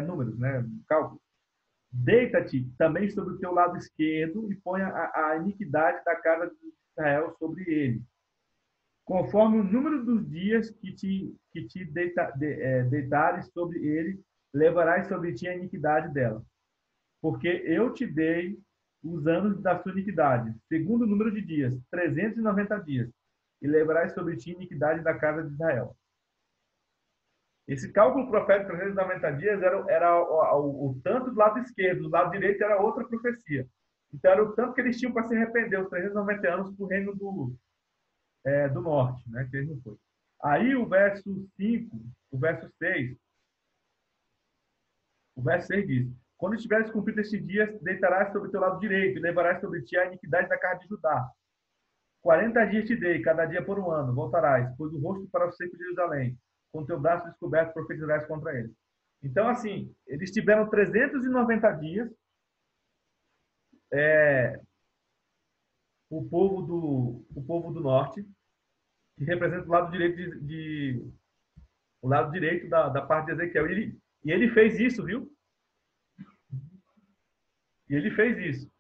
números, né? Cálculo. Deita-te também sobre o teu lado esquerdo e põe a iniquidade da casa de Israel sobre ele. Conforme o número dos dias que te deitares sobre ele, levarás sobre ti a iniquidade dela. Porque eu te dei os anos da sua iniquidade, segundo o número de dias, 390 dias, e levarás sobre ti a iniquidade da casa de Israel. Esse cálculo profético de 390 dias era o tanto do lado esquerdo, do lado direito era outra profecia. Então era o tanto que eles tinham para se arrepender, os 390 anos para o reino do norte, né, que eles não foi. Aí o verso 5, o verso 6 diz: quando estiveres cumprido estes dias, deitarás sobre o teu lado direito e levarás sobre ti a iniquidade da casa de Judá. 40 dias te dei, cada dia por um ano, voltarás, pois o rosto para o cerco de Jerusalém, com teu braço descoberto profetizarás contra eles. Então, assim, eles tiveram 390 dias, o povo do norte, que representa o lado direito o lado direito da parte de Ezequiel. E ele fez isso, viu? E ele fez isso.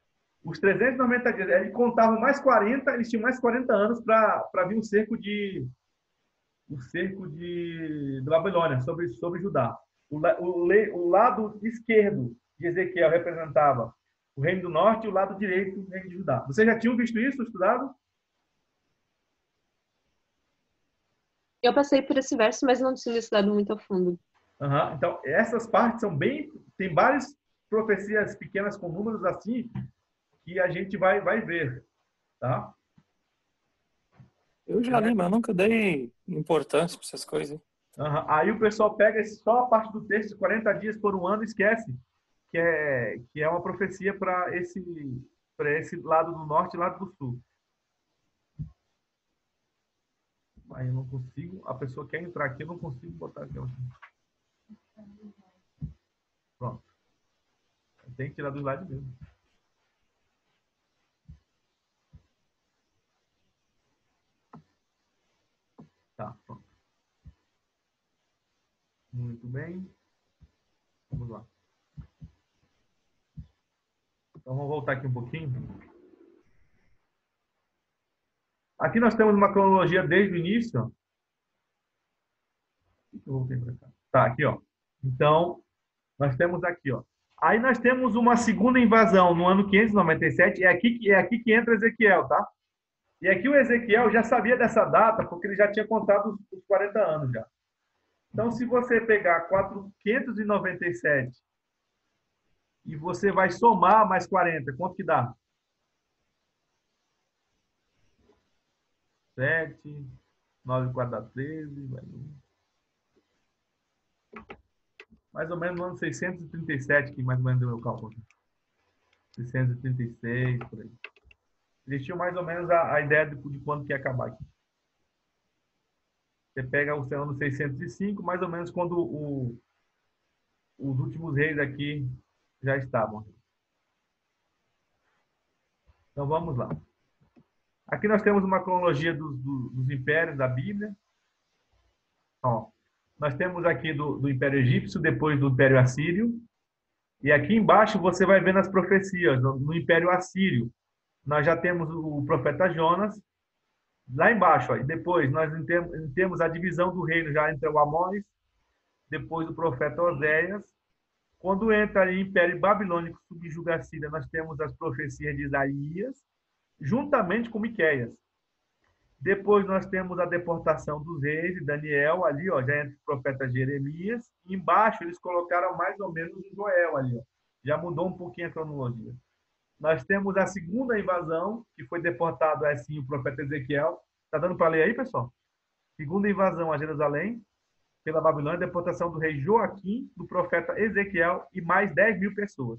Os 390 dias, ele contava mais 40, eles tinham mais 40 anos para vir o cerco de Babilônia sobre Judá. O lado esquerdo de Ezequiel representava o reino do norte e o lado direito o reino de Judá. Vocês já tinham visto isso, estudado? Eu passei por esse verso, mas não tinha estudado muito a fundo. Uhum. Então, essas partes são tem várias profecias pequenas com números assim que a gente vai ver, tá? Eu já li, mas nunca dei importância para essas coisas. Uhum. Aí o pessoal pega só a parte do texto, 40 dias por um ano, e esquece que é uma profecia para esse lado do norte e lado do sul. Aí eu não consigo, a pessoa quer entrar aqui, eu não consigo botar aqui. Pronto. Tem que tirar do slide mesmo. Tá, pronto. Muito bem. Vamos lá. Então, vamos voltar aqui um pouquinho. Aqui nós temos uma cronologia desde o início. Ó. Eu voltei para cá. Tá, aqui, ó. Então, nós temos aqui, ó. Aí nós temos uma segunda invasão no ano 597. É aqui que entra Ezequiel, tá? E aqui o Ezequiel já sabia dessa data, porque ele já tinha contado os 40 anos já. Então, se você pegar 597 e você vai somar mais 40, quanto que dá? 7, 9 4 dá 13, vai 1. Mais ou menos no ano 637, que mais ou menos deu meu cálculo. 636, por aí. Eles tinham mais ou menos a ideia de quando que ia acabar aqui. Você pega o ano 605, mais ou menos quando os últimos reis aqui já estavam. Então vamos lá. Aqui nós temos uma cronologia dos impérios da Bíblia. Ó, nós temos aqui do Império Egípcio, depois do Império Assírio. E aqui embaixo você vai ver nas profecias, no Império Assírio. Nós já temos o profeta Jonas. Lá embaixo, ó, e depois nós temos a divisão do reino já entre o Amós, depois o profeta Oséias. Quando entra o Império Babilônico subjuga a Síria, nós temos as profecias de Isaías, juntamente com Miqueias. Depois nós temos a deportação dos reis de Daniel, ali, ó, já entra o profeta Jeremias. E embaixo eles colocaram mais ou menos o Joel ali, ó. Já mudou um pouquinho a cronologia. Nós temos a segunda invasão, que foi deportado assim o profeta Ezequiel. Está dando para ler aí, pessoal? Segunda invasão a Jerusalém, pela Babilônia, deportação do rei Joaquim, do profeta Ezequiel e mais 10.000 pessoas.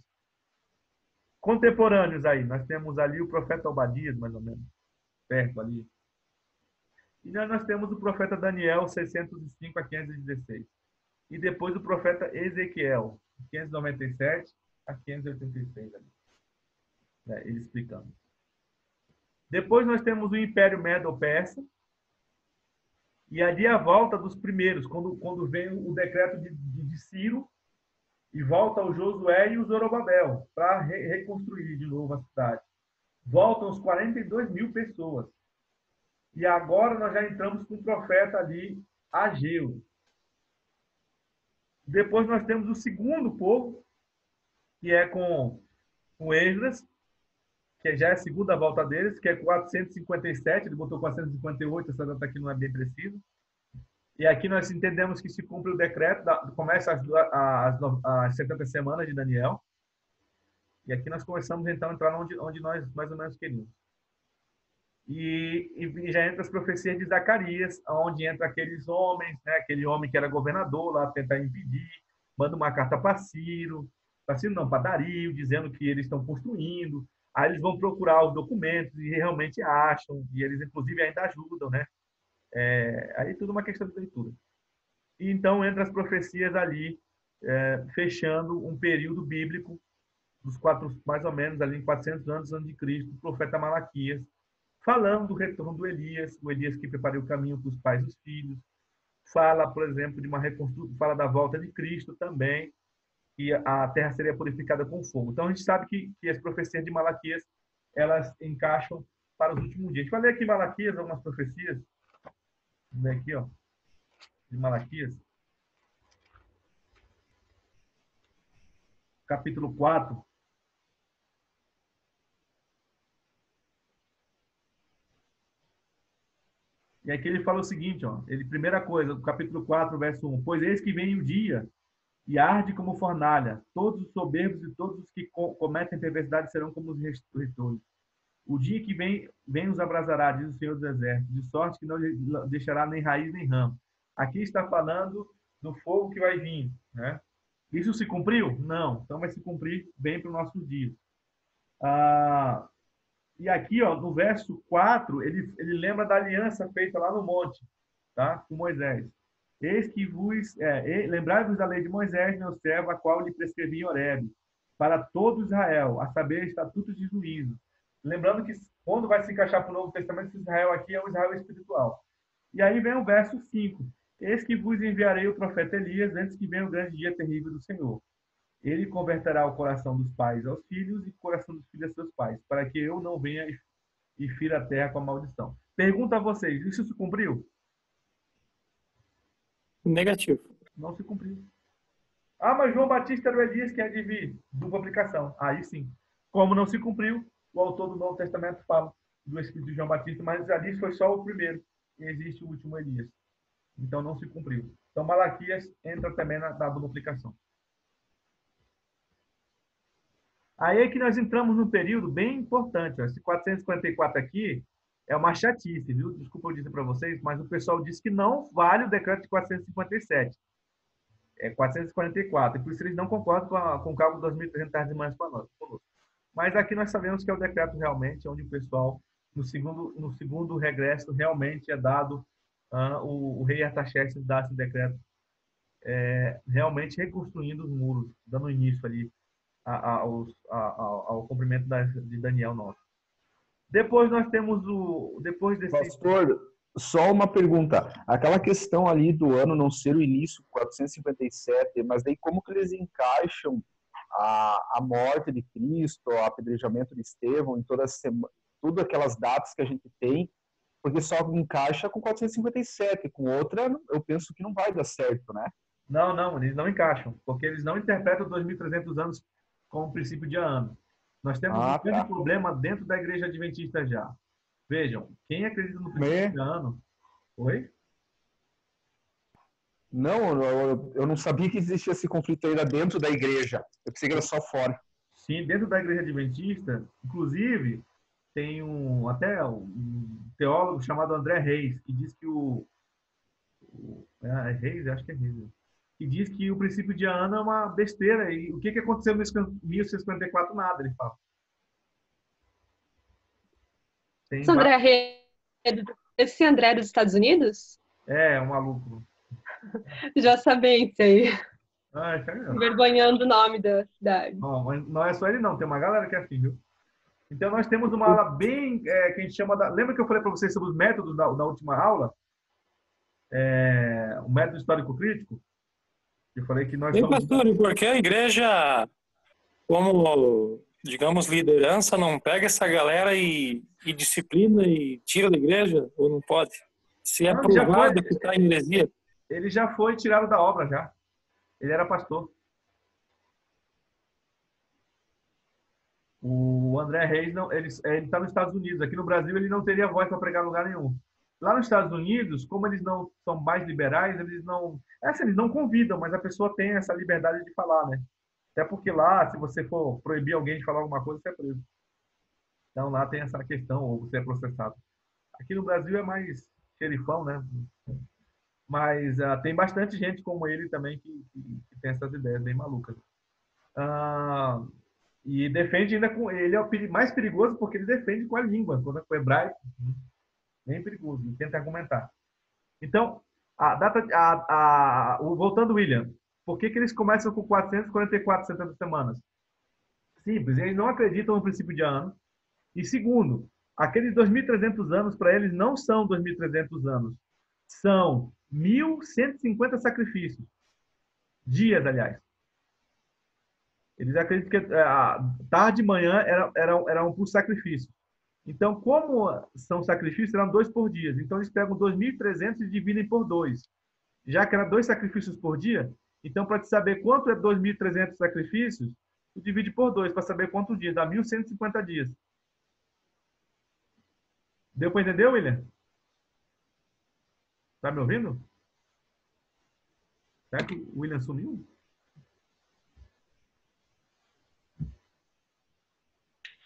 Contemporâneos aí, nós temos ali o profeta Obadias, mais ou menos, perto ali. E nós temos o profeta Daniel, 605 a 516. E depois o profeta Ezequiel, 597 a 586 ali. Ele explicando. Depois nós temos o Império Medo-Persa. E ali a volta dos primeiros, quando vem o decreto de Ciro, e volta o Josué e o Zorobabel, para reconstruir de novo a cidade. Voltam os 42.000 pessoas. E agora nós já entramos com o profeta ali, Ageu. Depois nós temos o segundo povo, que é com Esdras, que já é a segunda volta deles, que é 457, ele botou 458, essa data aqui não é bem precisa. E aqui nós entendemos que se cumpre o decreto, começa as 70 semanas de Daniel. E aqui nós começamos então a entrar onde nós mais ou menos queríamos. E já entra as profecias de Zacarias, onde entra aqueles homens, né? Aquele homem que era governador lá, tentar impedir, manda uma carta para Ciro não, para Dario, dizendo que eles estão construindo. Aí eles vão procurar os documentos e realmente acham, e eles inclusive ainda ajudam, né? Aí tudo uma questão de leitura. E então entra as profecias ali, fechando um período bíblico dos mais ou menos ali em 400 anos antes de Cristo, o profeta Malaquias, falando do retorno do Elias, o Elias que preparou o caminho para os pais e os filhos. Fala, por exemplo, de uma reconstrução, fala da volta de Cristo também, que a terra seria purificada com fogo. Então a gente sabe que as profecias de Malaquias, elas encaixam para os últimos dias. A gente vai ler aqui em Malaquias algumas profecias. Vamos ver aqui, ó, de Malaquias. Capítulo 4. E aqui ele fala o seguinte, ó, primeira coisa, capítulo 4, verso 1. Pois eis que vem o dia, e arde como fornalha. Todos os soberbos e todos os que cometem perversidade serão como os restolhos. O dia que vem os abrasará, diz o Senhor dos Exércitos, de sorte que não deixará nem raiz nem ramo. Aqui está falando do fogo que vai vir, né? Isso se cumpriu? Não. Então vai se cumprir bem para os nossos dias. E aqui, ó, no verso 4, ele lembra da aliança feita lá no monte, tá? Com Moisés. Eis que lembrai-vos da lei de Moisés, meu servo, a qual lhe prescrevi em Horebe, para todo Israel, a saber, estatutos de juízo. Lembrando que quando vai se encaixar para o Novo Testamento, esse Israel aqui é o Israel espiritual. E aí vem o verso 5. Eis que vos enviarei o profeta Elias antes que venha o grande dia terrível do Senhor. Ele converterá o coração dos pais aos filhos e o coração dos filhos a seus pais, para que eu não venha e fira a terra com a maldição. Pergunto a vocês, isso se cumpriu? Negativo. Não se cumpriu. Ah, mas João Batista era o Elias que há de vir. Dupla aplicação. Aí sim. Como não se cumpriu, o autor do Novo Testamento fala do Espírito de João Batista, mas ali foi só o primeiro. E existe o último Elias. Então não se cumpriu. Então Malaquias entra também na dupla aplicação. Aí é que nós entramos num período bem importante. Ó. Esse 454 aqui é uma chatice, viu? Desculpa eu dizer para vocês, mas o pessoal diz que não vale o decreto de 457. É 444. E por isso eles não concordam com o cálculo de 2.300 de manhã conosco. Mas aqui nós sabemos que é o decreto realmente, onde o pessoal, no segundo regresso, realmente é dado, o rei Artaxerxes dá esse decreto, realmente reconstruindo os muros, dando início ali ao cumprimento de Daniel 9. Depois nós temos depois desse... Pastor, só uma pergunta. Aquela questão ali do ano não ser o início, 457, mas daí como que eles encaixam a morte de Cristo, o apedrejamento de Estevão, em todas aquelas datas que a gente tem, porque só encaixa com 457, com outra eu penso que não vai dar certo, né? Não, eles não encaixam, porque eles não interpretam 2.300 anos como princípio de ano. Nós temos um grande problema dentro da igreja adventista já. Vejam, quem acredita no princípio de ano... Oi? Não, eu não sabia que existia esse conflito ainda dentro da igreja. Eu pensei que era só fora. Sim, dentro da igreja adventista, inclusive, tem até um teólogo chamado André Reis, que diz que Reis, acho que é Reis, que diz que o princípio de ano é uma besteira. E o que aconteceu em 1654? Nada, ele fala. Esse André é dos Estados Unidos? É um maluco. Já sabência aí. É envergonhando o nome da cidade. Não é só ele não, tem uma galera que é assim, viu? Então nós temos uma aula bem, que a gente chama lembra que eu falei para vocês sobre os métodos da última aula? O método histórico crítico? Eu falei que nós somos... Pastor, e por que a igreja, como, digamos, liderança, não pega essa galera e disciplina e tira da igreja? Ou não pode? Se é provado que está em heresia. Ele já foi tirado da obra, já. Ele era pastor. O André Reis, ele está nos Estados Unidos. Aqui no Brasil, ele não teria voz para pregar em lugar nenhum. Lá nos Estados Unidos, como eles não são mais liberais, eles não convidam, mas a pessoa tem essa liberdade de falar, né? Até porque lá, se você for proibir alguém de falar alguma coisa, você é preso. Então lá tem essa questão, ou você é processado. Aqui no Brasil é mais xerifão, né? Mas tem bastante gente como ele também que tem essas ideias bem malucas. E defende ainda com... Ele é o mais perigoso porque ele defende com a língua, com o hebraico. Bem perigoso, ele tenta argumentar. Então, voltando, William, por que eles começam com 444 70 semanas? Simples, eles não acreditam no princípio de ano. E segundo, aqueles 2.300 anos para eles não são 2.300 anos. São 1.150 sacrifícios. Dias, aliás. Eles acreditam que tarde e manhã eram por sacrifício. Então, como são sacrifícios, eram 2 por dia. Então, eles pegam 2.300 e dividem por 2. Já que eram 2 sacrifícios por dia, então, para te saber quanto é 2.300 sacrifícios, tu divide por 2 para saber quantos dias. Dá 1.150 dias. Deu para entender, William? Tá me ouvindo? Será que o William sumiu?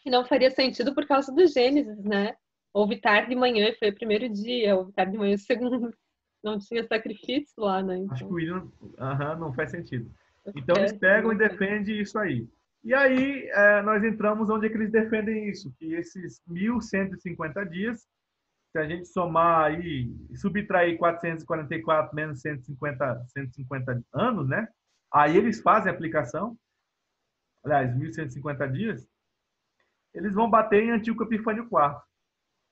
E não faria sentido por causa do Gênesis, né? Houve tarde e manhã e foi o primeiro dia, houve tarde e manhã o segundo. Não tinha sacrifício lá, né? Então... Acho que o William não faz sentido. Então eles pegam e defendem isso aí. E aí nós entramos onde é que eles defendem isso, que esses 1.150 dias, se a gente somar aí, subtrair 444 menos 150 anos, né? Aí eles fazem a aplicação. aliás, 1150 dias, eles vão bater em Antíoco Epifânio IV,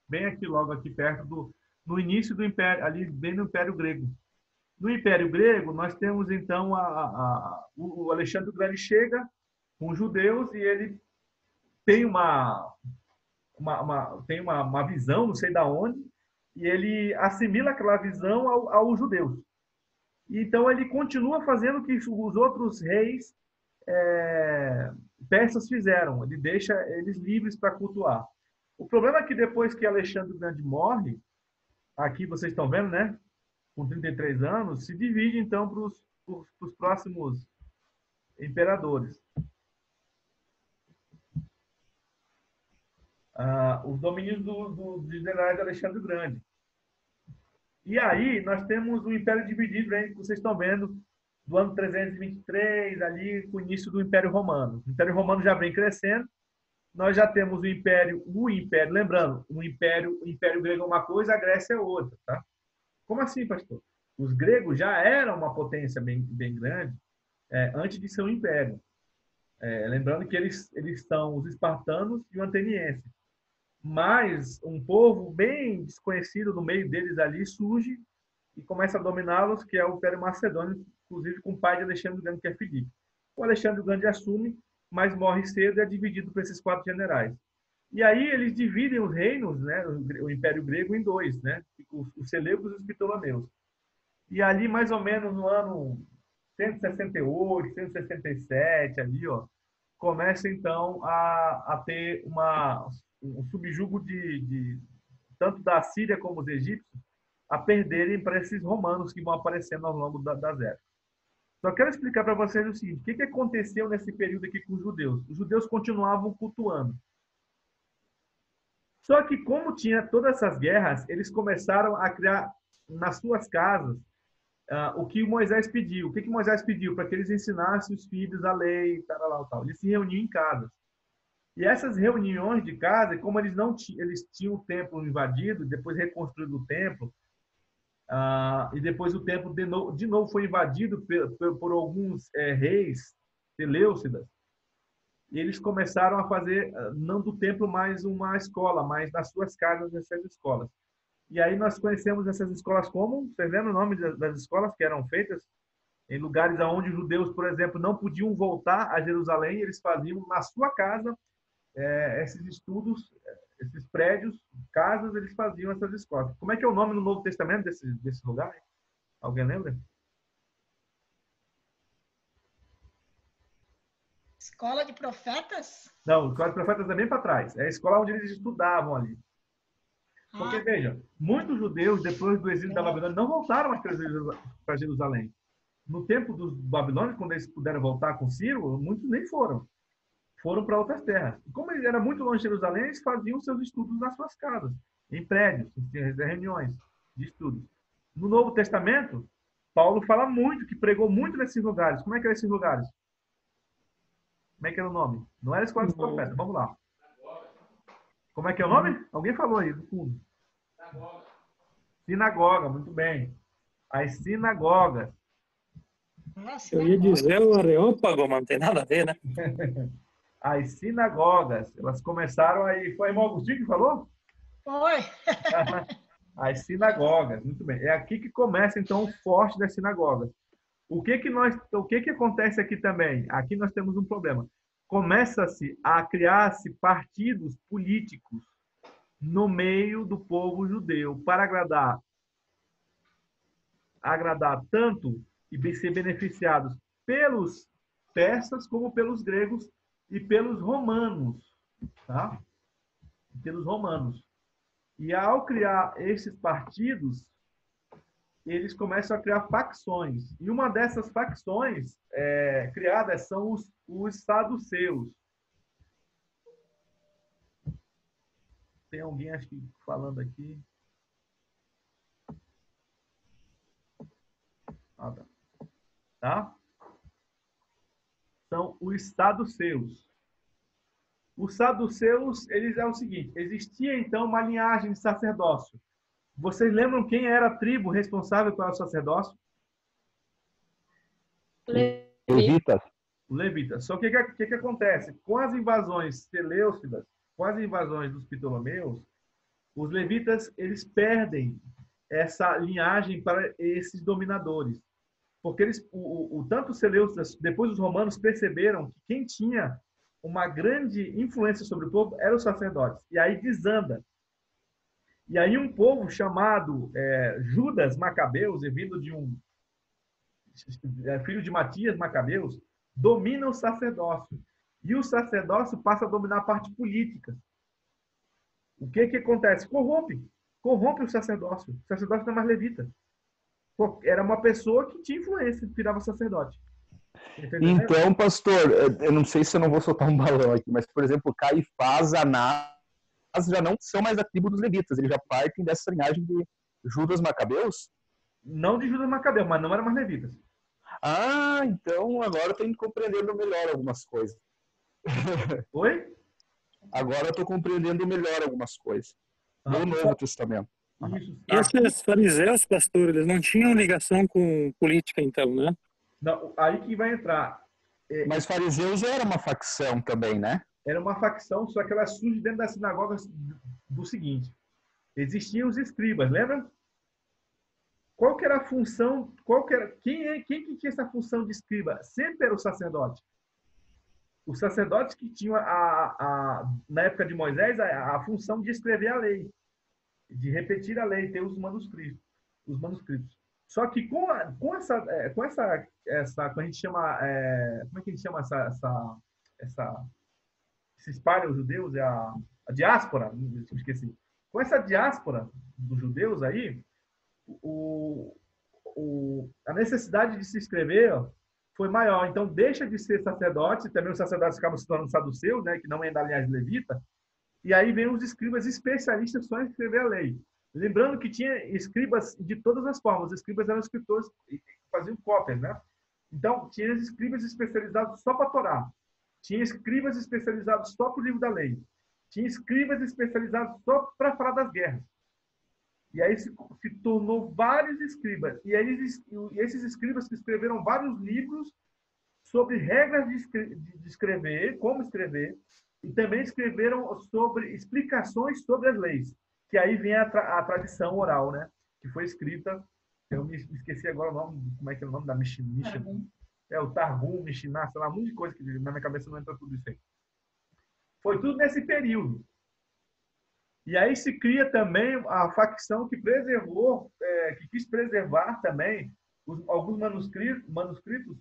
bem aqui, logo aqui perto no início do Império, ali bem no Império Grego. No Império Grego, nós temos então o Alexandre o Grande chega com os judeus e ele tem uma visão, não sei da onde, e ele assimila aquela visão aos judeus. Então ele continua fazendo o que os outros reis persas fizeram. Ele deixa eles livres para cultuar. O problema é que depois que Alexandre o Grande morre, aqui vocês estão vendo, né? Com 33 anos, se divide então para os próximos imperadores. Os domínios do general de Alexandre o Grande. E aí nós temos o Império dividido, hein, que vocês estão vendo, do ano 323, ali com o início do Império Romano. O Império Romano já vem crescendo. Nós já temos o Império, lembrando, o Império Grego é uma coisa, a Grécia é outra, tá? Como assim, pastor? Os gregos já eram uma potência bem grande antes de ser um império. Lembrando que eles são os espartanos e o ateniense. Mas um povo bem desconhecido no meio deles ali surge e começa a dominá-los, que é o Império Macedônio, inclusive com o pai de Alexandre o Grande, que é Filipe. O Alexandre o Grande assume, mas morre cedo e é dividido por esses 4 generais. E aí eles dividem os reinos, né, o Império Grego, em 2, né, os Seleucos e os Ptolomeus. E ali, mais ou menos no ano 168, 167, ali, ó, começa então a ter um subjugo tanto da Síria como os egípcios a perderem para esses romanos que vão aparecendo ao longo das épocas. Só quero explicar para vocês o seguinte: o que aconteceu nesse período aqui com os judeus? Os judeus continuavam cultuando. Só que, como tinha todas essas guerras, eles começaram a criar nas suas casas o que Moisés pediu. O que Moisés pediu? Para que eles ensinassem os filhos a lei, tal. Eles se reuniam em casas. E essas reuniões de casa, como eles tinham o templo invadido, depois reconstruído o templo, e depois o templo de novo foi invadido por alguns reis seleucidas, e eles começaram a fazer, não do templo mais uma escola, mas nas suas casas essas escolas. E aí nós conhecemos essas escolas como, vocês lembram o nome das escolas que eram feitas? Em lugares onde os judeus, por exemplo, não podiam voltar a Jerusalém, eles faziam na sua casa esses estudos, esses prédios, casas, eles faziam essas escolas. Como é que é o nome no Novo Testamento desse lugar? Alguém lembra? Escola de profetas? Não, a escola de profetas é bem para trás. É a escola onde eles estudavam ali. Porque, veja, muitos judeus, depois do exílio da Babilônia, não voltaram para Jerusalém. No tempo dos babilônios, quando eles puderam voltar com Ciro, muitos nem foram. Foram para outras terras. Como ele era muito longe de Jerusalém, eles faziam seus estudos nas suas casas, em prédios, em reuniões de estudos. No Novo Testamento, Paulo fala muito, que pregou muito nesses lugares. Como é que eram esses lugares? Como é que era o nome? Não era Escola dos Profetas. Vamos lá. Como é que é o nome? Alguém falou aí, do fundo. Sinagoga, muito bem. As sinagogas. Eu ia dizer o Areópago, mas não tem nada a ver, né? As sinagogas, elas começaram aí. Foi o irmão Agostinho que falou? Foi. As sinagogas, muito bem. É aqui que começa, então, o forte das sinagogas. O que acontece aqui também? Aqui nós temos um problema. Começa-se a criar-se partidos políticos no meio do povo judeu para agradar tanto e ser beneficiados pelos persas como pelos gregos e pelos romanos, tá? Pelos romanos. E ao criar esses partidos, eles começam a criar facções. E uma dessas facções criadas são os saduceus. Tem alguém, acho que, falando aqui. Tá? São os saduceus. Os saduceus, eles é o seguinte: existia, então, uma linhagem de sacerdócio. Vocês lembram quem era a tribo responsável pelo sacerdócio? Levitas. Os levitas. Só que o que acontece? Com as invasões seleucidas, com as invasões dos Ptolomeus, os levitas eles perdem essa linhagem para esses dominadores. Porque tanto os seleucidas, depois os romanos perceberam que quem tinha uma grande influência sobre o povo eram os sacerdotes. E aí desanda. E aí um povo chamado Judas Macabeus, vindo de filho de Matias Macabeus, domina o sacerdócio. E o sacerdócio passa a dominar a parte política. O que acontece? Corrompe o sacerdócio. O sacerdócio não é mais levita. Era uma pessoa que tinha influência, que virava sacerdote. Então, pastor, eu não sei se eu não vou soltar um balão aqui, mas, por exemplo, Caifás, Anás já não são mais da tribo dos levitas, eles já partem dessa linhagem de Judas Macabeus? Não de Judas Macabeus, mas não eram mais levitas. Ah, então agora eu estou compreendendo melhor algumas coisas. Oi? Agora eu estou compreendendo melhor algumas coisas. No Novo Testamento. Isso. E esses fariseus, pastor, eles não tinham ligação com política, então, né? Não, aí que vai entrar. Mas fariseus era uma facção também, né? Era uma facção, só que ela surge dentro das sinagogas do seguinte. Existiam os escribas, lembra? Qual que era a função? Quem que tinha essa função de escriba? Sempre era o sacerdote. Os sacerdotes que tinham, na época de Moisés, a função de escrever a lei, de repetir a lei, ter os manuscritos. Só que com essa como a gente chama, como é que a gente chama se espalham os judeus, a diáspora, esqueci. Com essa diáspora dos judeus aí, a necessidade de se escrever foi maior. Então, deixa de ser sacerdote, também os sacerdotes acabam se tornando saduceus, né, que não é da linhagem levita, e aí vem os escribas especialistas só em escrever a lei. Lembrando que tinha escribas de todas as formas. Os escribas eram escritores que faziam cópias, né? Então, tinha escribas especializados só para a Torá. Tinha escribas especializados só para o livro da lei. Tinha escribas especializados só para falar das guerras. E aí se tornou vários escribas. E esses escribas que escreveram vários livros sobre regras de escrever, como escrever, e também escreveram sobre explicações sobre as leis. Que aí vem a tradição oral, né? Que foi escrita, eu me esqueci agora o nome, como é que é o nome da Mishnah? O Targum, Mishnah, sei lá, um monte de coisa que na minha cabeça não entra tudo isso aí. Foi tudo nesse período. E aí se cria também a facção que preservou, que quis preservar também alguns manuscritos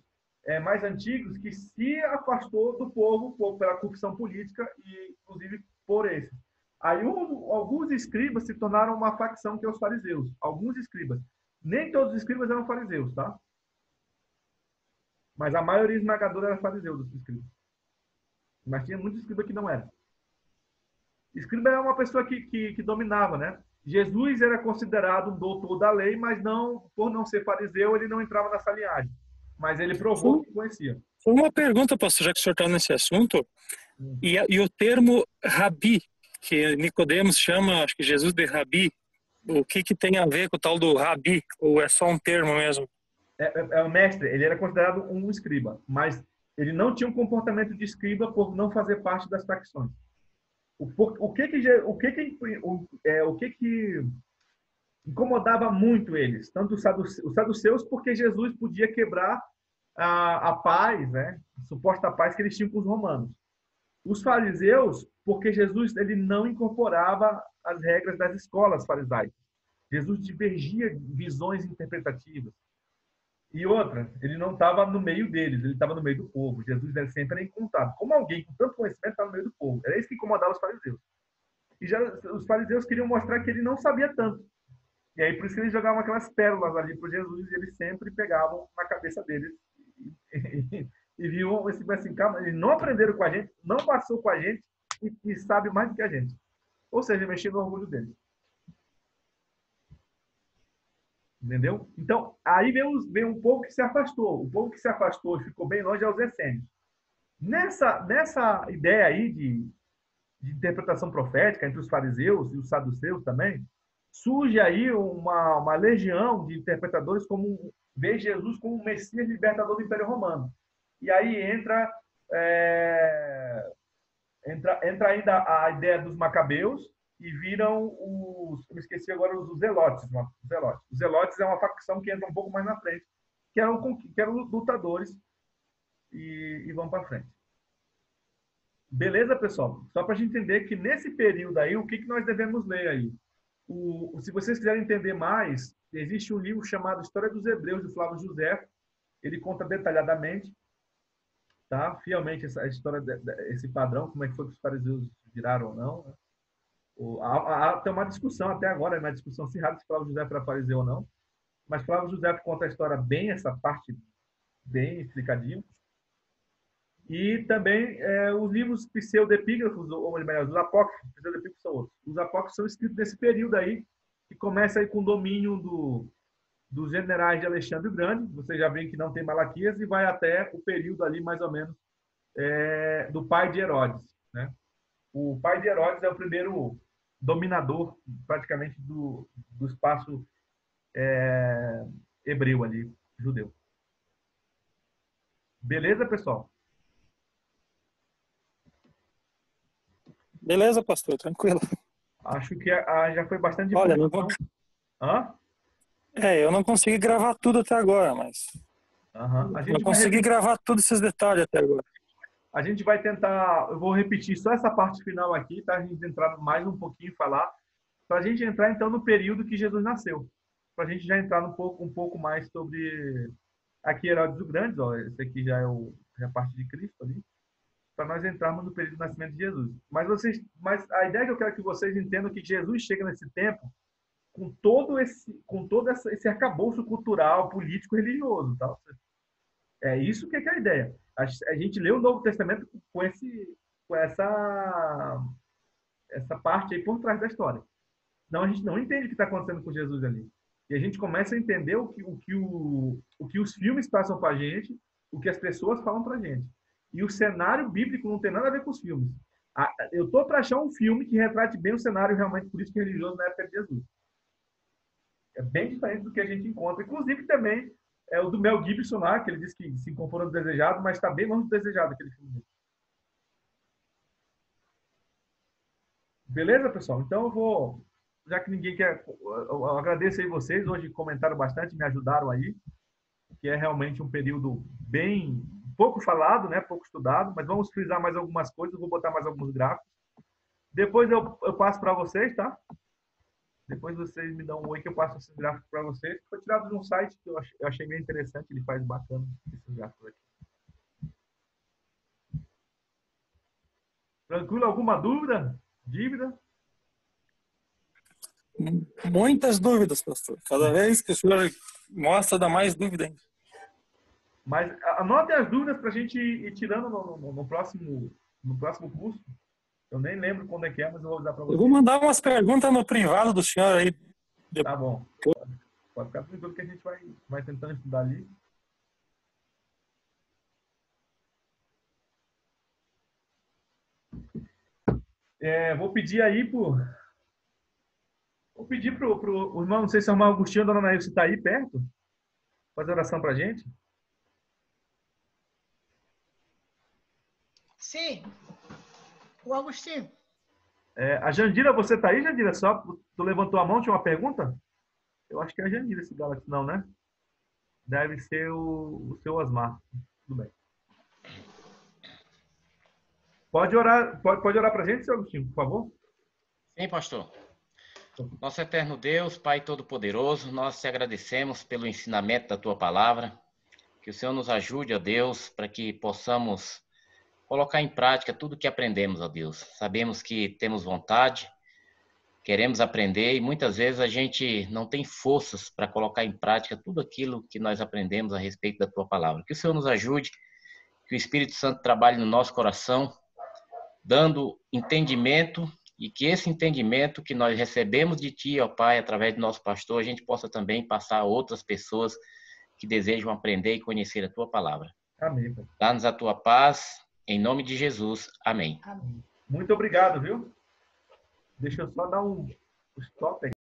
mais antigos que se afastou do povo pela corrupção política e, inclusive, por esses. Aí alguns escribas se tornaram uma facção que é os fariseus. Alguns escribas. Nem todos os escribas eram fariseus, tá? Mas a maioria esmagadora era fariseu dos escribas. Mas tinha muitos escribas que não eram. Escriba é uma pessoa que dominava, né? Jesus era considerado um doutor da lei, mas não, por não ser fariseu, ele não entrava nessa linhagem. Mas ele provou que conhecia. Foi uma pergunta, pastor, já que o senhor está nesse assunto. E o termo rabi, que Nicodemos chama, acho que Jesus de rabi, o que tem a ver com o tal do rabi? Ou é só um termo mesmo? É o mestre, ele era considerado um escriba, mas ele não tinha um comportamento de escriba por não fazer parte das facções. O que incomodava muito eles, tanto os saduceus, porque Jesus podia quebrar a paz, né, a suposta paz que eles tinham com os romanos. Os fariseus, porque Jesus ele não incorporava as regras das escolas farisaicas. Jesus divergia visões interpretativas. E outra, ele não estava no meio deles, ele estava no meio do povo. Jesus ele sempre era encontrado. Como alguém com tanto conhecimento está no meio do povo. Era isso que incomodava os fariseus. E já os fariseus queriam mostrar que ele não sabia tanto. E aí por isso que eles jogavam aquelas pérolas ali para Jesus e eles sempre pegavam na cabeça deles e viam assim, calma, eles não aprenderam com a gente, não passou com a gente e sabe mais do que a gente. Ou seja, mexer no orgulho deles. Entendeu? Então, aí vem um povo que se afastou. O povo que se afastou e ficou bem longe é os essênios. Nessa ideia aí de interpretação profética entre os fariseus e os saduceus também, surge aí uma legião de interpretadores como vê Jesus como um Messias libertador do Império Romano. E aí entra ainda a ideia dos macabeus e viram os... Eu me esqueci agora os zelotes. Os zelotes é uma facção que entra um pouco mais na frente, que eram lutadores e vão para frente. Beleza, pessoal? Só para a gente entender que nesse período aí, o que nós devemos ler aí? Se vocês quiserem entender mais, existe um livro chamado História dos Hebreus, do Flávio José. Ele conta detalhadamente, tá? Fielmente essa história, esse padrão, como é que foi que os fariseus viraram ou não. Né? Tem uma discussão até agora, uma discussão acirrada se Flávio José era fariseu ou não. Mas Flávio José conta a história bem, essa parte bem explicadinho. E também os livros pseudepígrafos, ou melhor, os apócrifos, pseudepígrafos são outros. Os apócrifos são escritos nesse período aí, que começa aí com o domínio dos generais de Alexandre o Grande. Você já vê que não tem Malaquias, e vai até o período ali, mais ou menos, do pai de Herodes. Né? O pai de Herodes é o primeiro dominador, praticamente, do espaço hebreu ali, judeu. Beleza, pessoal? Beleza, pastor, tranquilo. Acho que já foi bastante... Olha, não vou... Hã? Eu não consegui gravar tudo até agora, mas... Uhum. Não consegui gravar todos esses detalhes até agora. A gente vai tentar... Eu vou repetir só essa parte final aqui, tá? A gente entrar mais um pouquinho e falar. Para a gente entrar, então, no período que Jesus nasceu. Para a gente já entrar um pouco mais sobre... Aqui, Herodes o Grande, ó. Esse aqui já é a parte de Cristo ali. Para nós entrarmos no período do nascimento de Jesus. Mas a ideia que eu quero que vocês entendam é que Jesus chega nesse tempo com todo esse arcabouço cultural, político, religioso. Tá? É isso que é a ideia. A gente lê o Novo Testamento com essa parte aí por trás da história. Não, a gente não entende o que está acontecendo com Jesus ali. E a gente começa a entender o que os filmes passam para a gente, o que as pessoas falam para a gente. E o cenário bíblico não tem nada a ver com os filmes. Eu estou para achar um filme que retrate bem o cenário realmente político e religioso na época de Jesus. É bem diferente do que a gente encontra. Inclusive, também, é o do Mel Gibson lá, que ele diz que se incorporou no desejado, mas está bem longe do desejado aquele filme. Beleza, pessoal? Então, eu vou... Já que ninguém quer... Eu agradeço aí vocês. Hoje comentaram bastante, me ajudaram aí. Que é realmente um período bem... pouco falado, né? Pouco estudado, mas vamos frisar mais algumas coisas, vou botar mais alguns gráficos. Depois eu passo para vocês, tá? Depois vocês me dão um oi que eu passo esses gráficos para vocês. Foi tirado de um site que eu achei bem interessante, ele faz bacana esses gráficos aqui. Tranquilo? Alguma dúvida? Dívida? Muitas dúvidas, pastor. Cada vez que o senhor mostra, dá mais dúvida ainda. Mas anotem as dúvidas para a gente ir tirando no próximo curso. Eu nem lembro quando é que é, mas eu vou avisar para vocês. Eu vou mandar umas perguntas no privado do senhor aí. Tá bom. Pode ficar tranquilo que a gente vai tentando estudar ali. Vou pedir aí Vou pedir pro irmão, não sei se é o irmão Agostinho ou a dona Nailce está aí perto. Fazer oração para a gente. Sim. O Agostinho. A Jandira, você está aí, Jandira? Só tu levantou a mão, tinha uma pergunta? Eu acho que é a Jandira esse Galaxy, não, né? Deve ser o seu Osmar. Tudo bem. Pode orar para a gente, seu Agostinho, por favor? Sim, pastor. Nosso eterno Deus, Pai Todo-Poderoso, nós te agradecemos pelo ensinamento da tua palavra. Que o Senhor nos ajude, ó Deus, para que possamos colocar em prática tudo que aprendemos, ó Deus. Sabemos que temos vontade, queremos aprender e muitas vezes a gente não tem forças para colocar em prática tudo aquilo que nós aprendemos a respeito da tua palavra. Que o Senhor nos ajude, que o Espírito Santo trabalhe no nosso coração, dando entendimento e que esse entendimento que nós recebemos de ti, ó Pai, através do nosso pastor, a gente possa também passar a outras pessoas que desejam aprender e conhecer a tua palavra. Amém. Dá-nos a tua paz, em nome de Jesus. Amém. Muito obrigado, viu? Deixa eu só dar um stop aqui.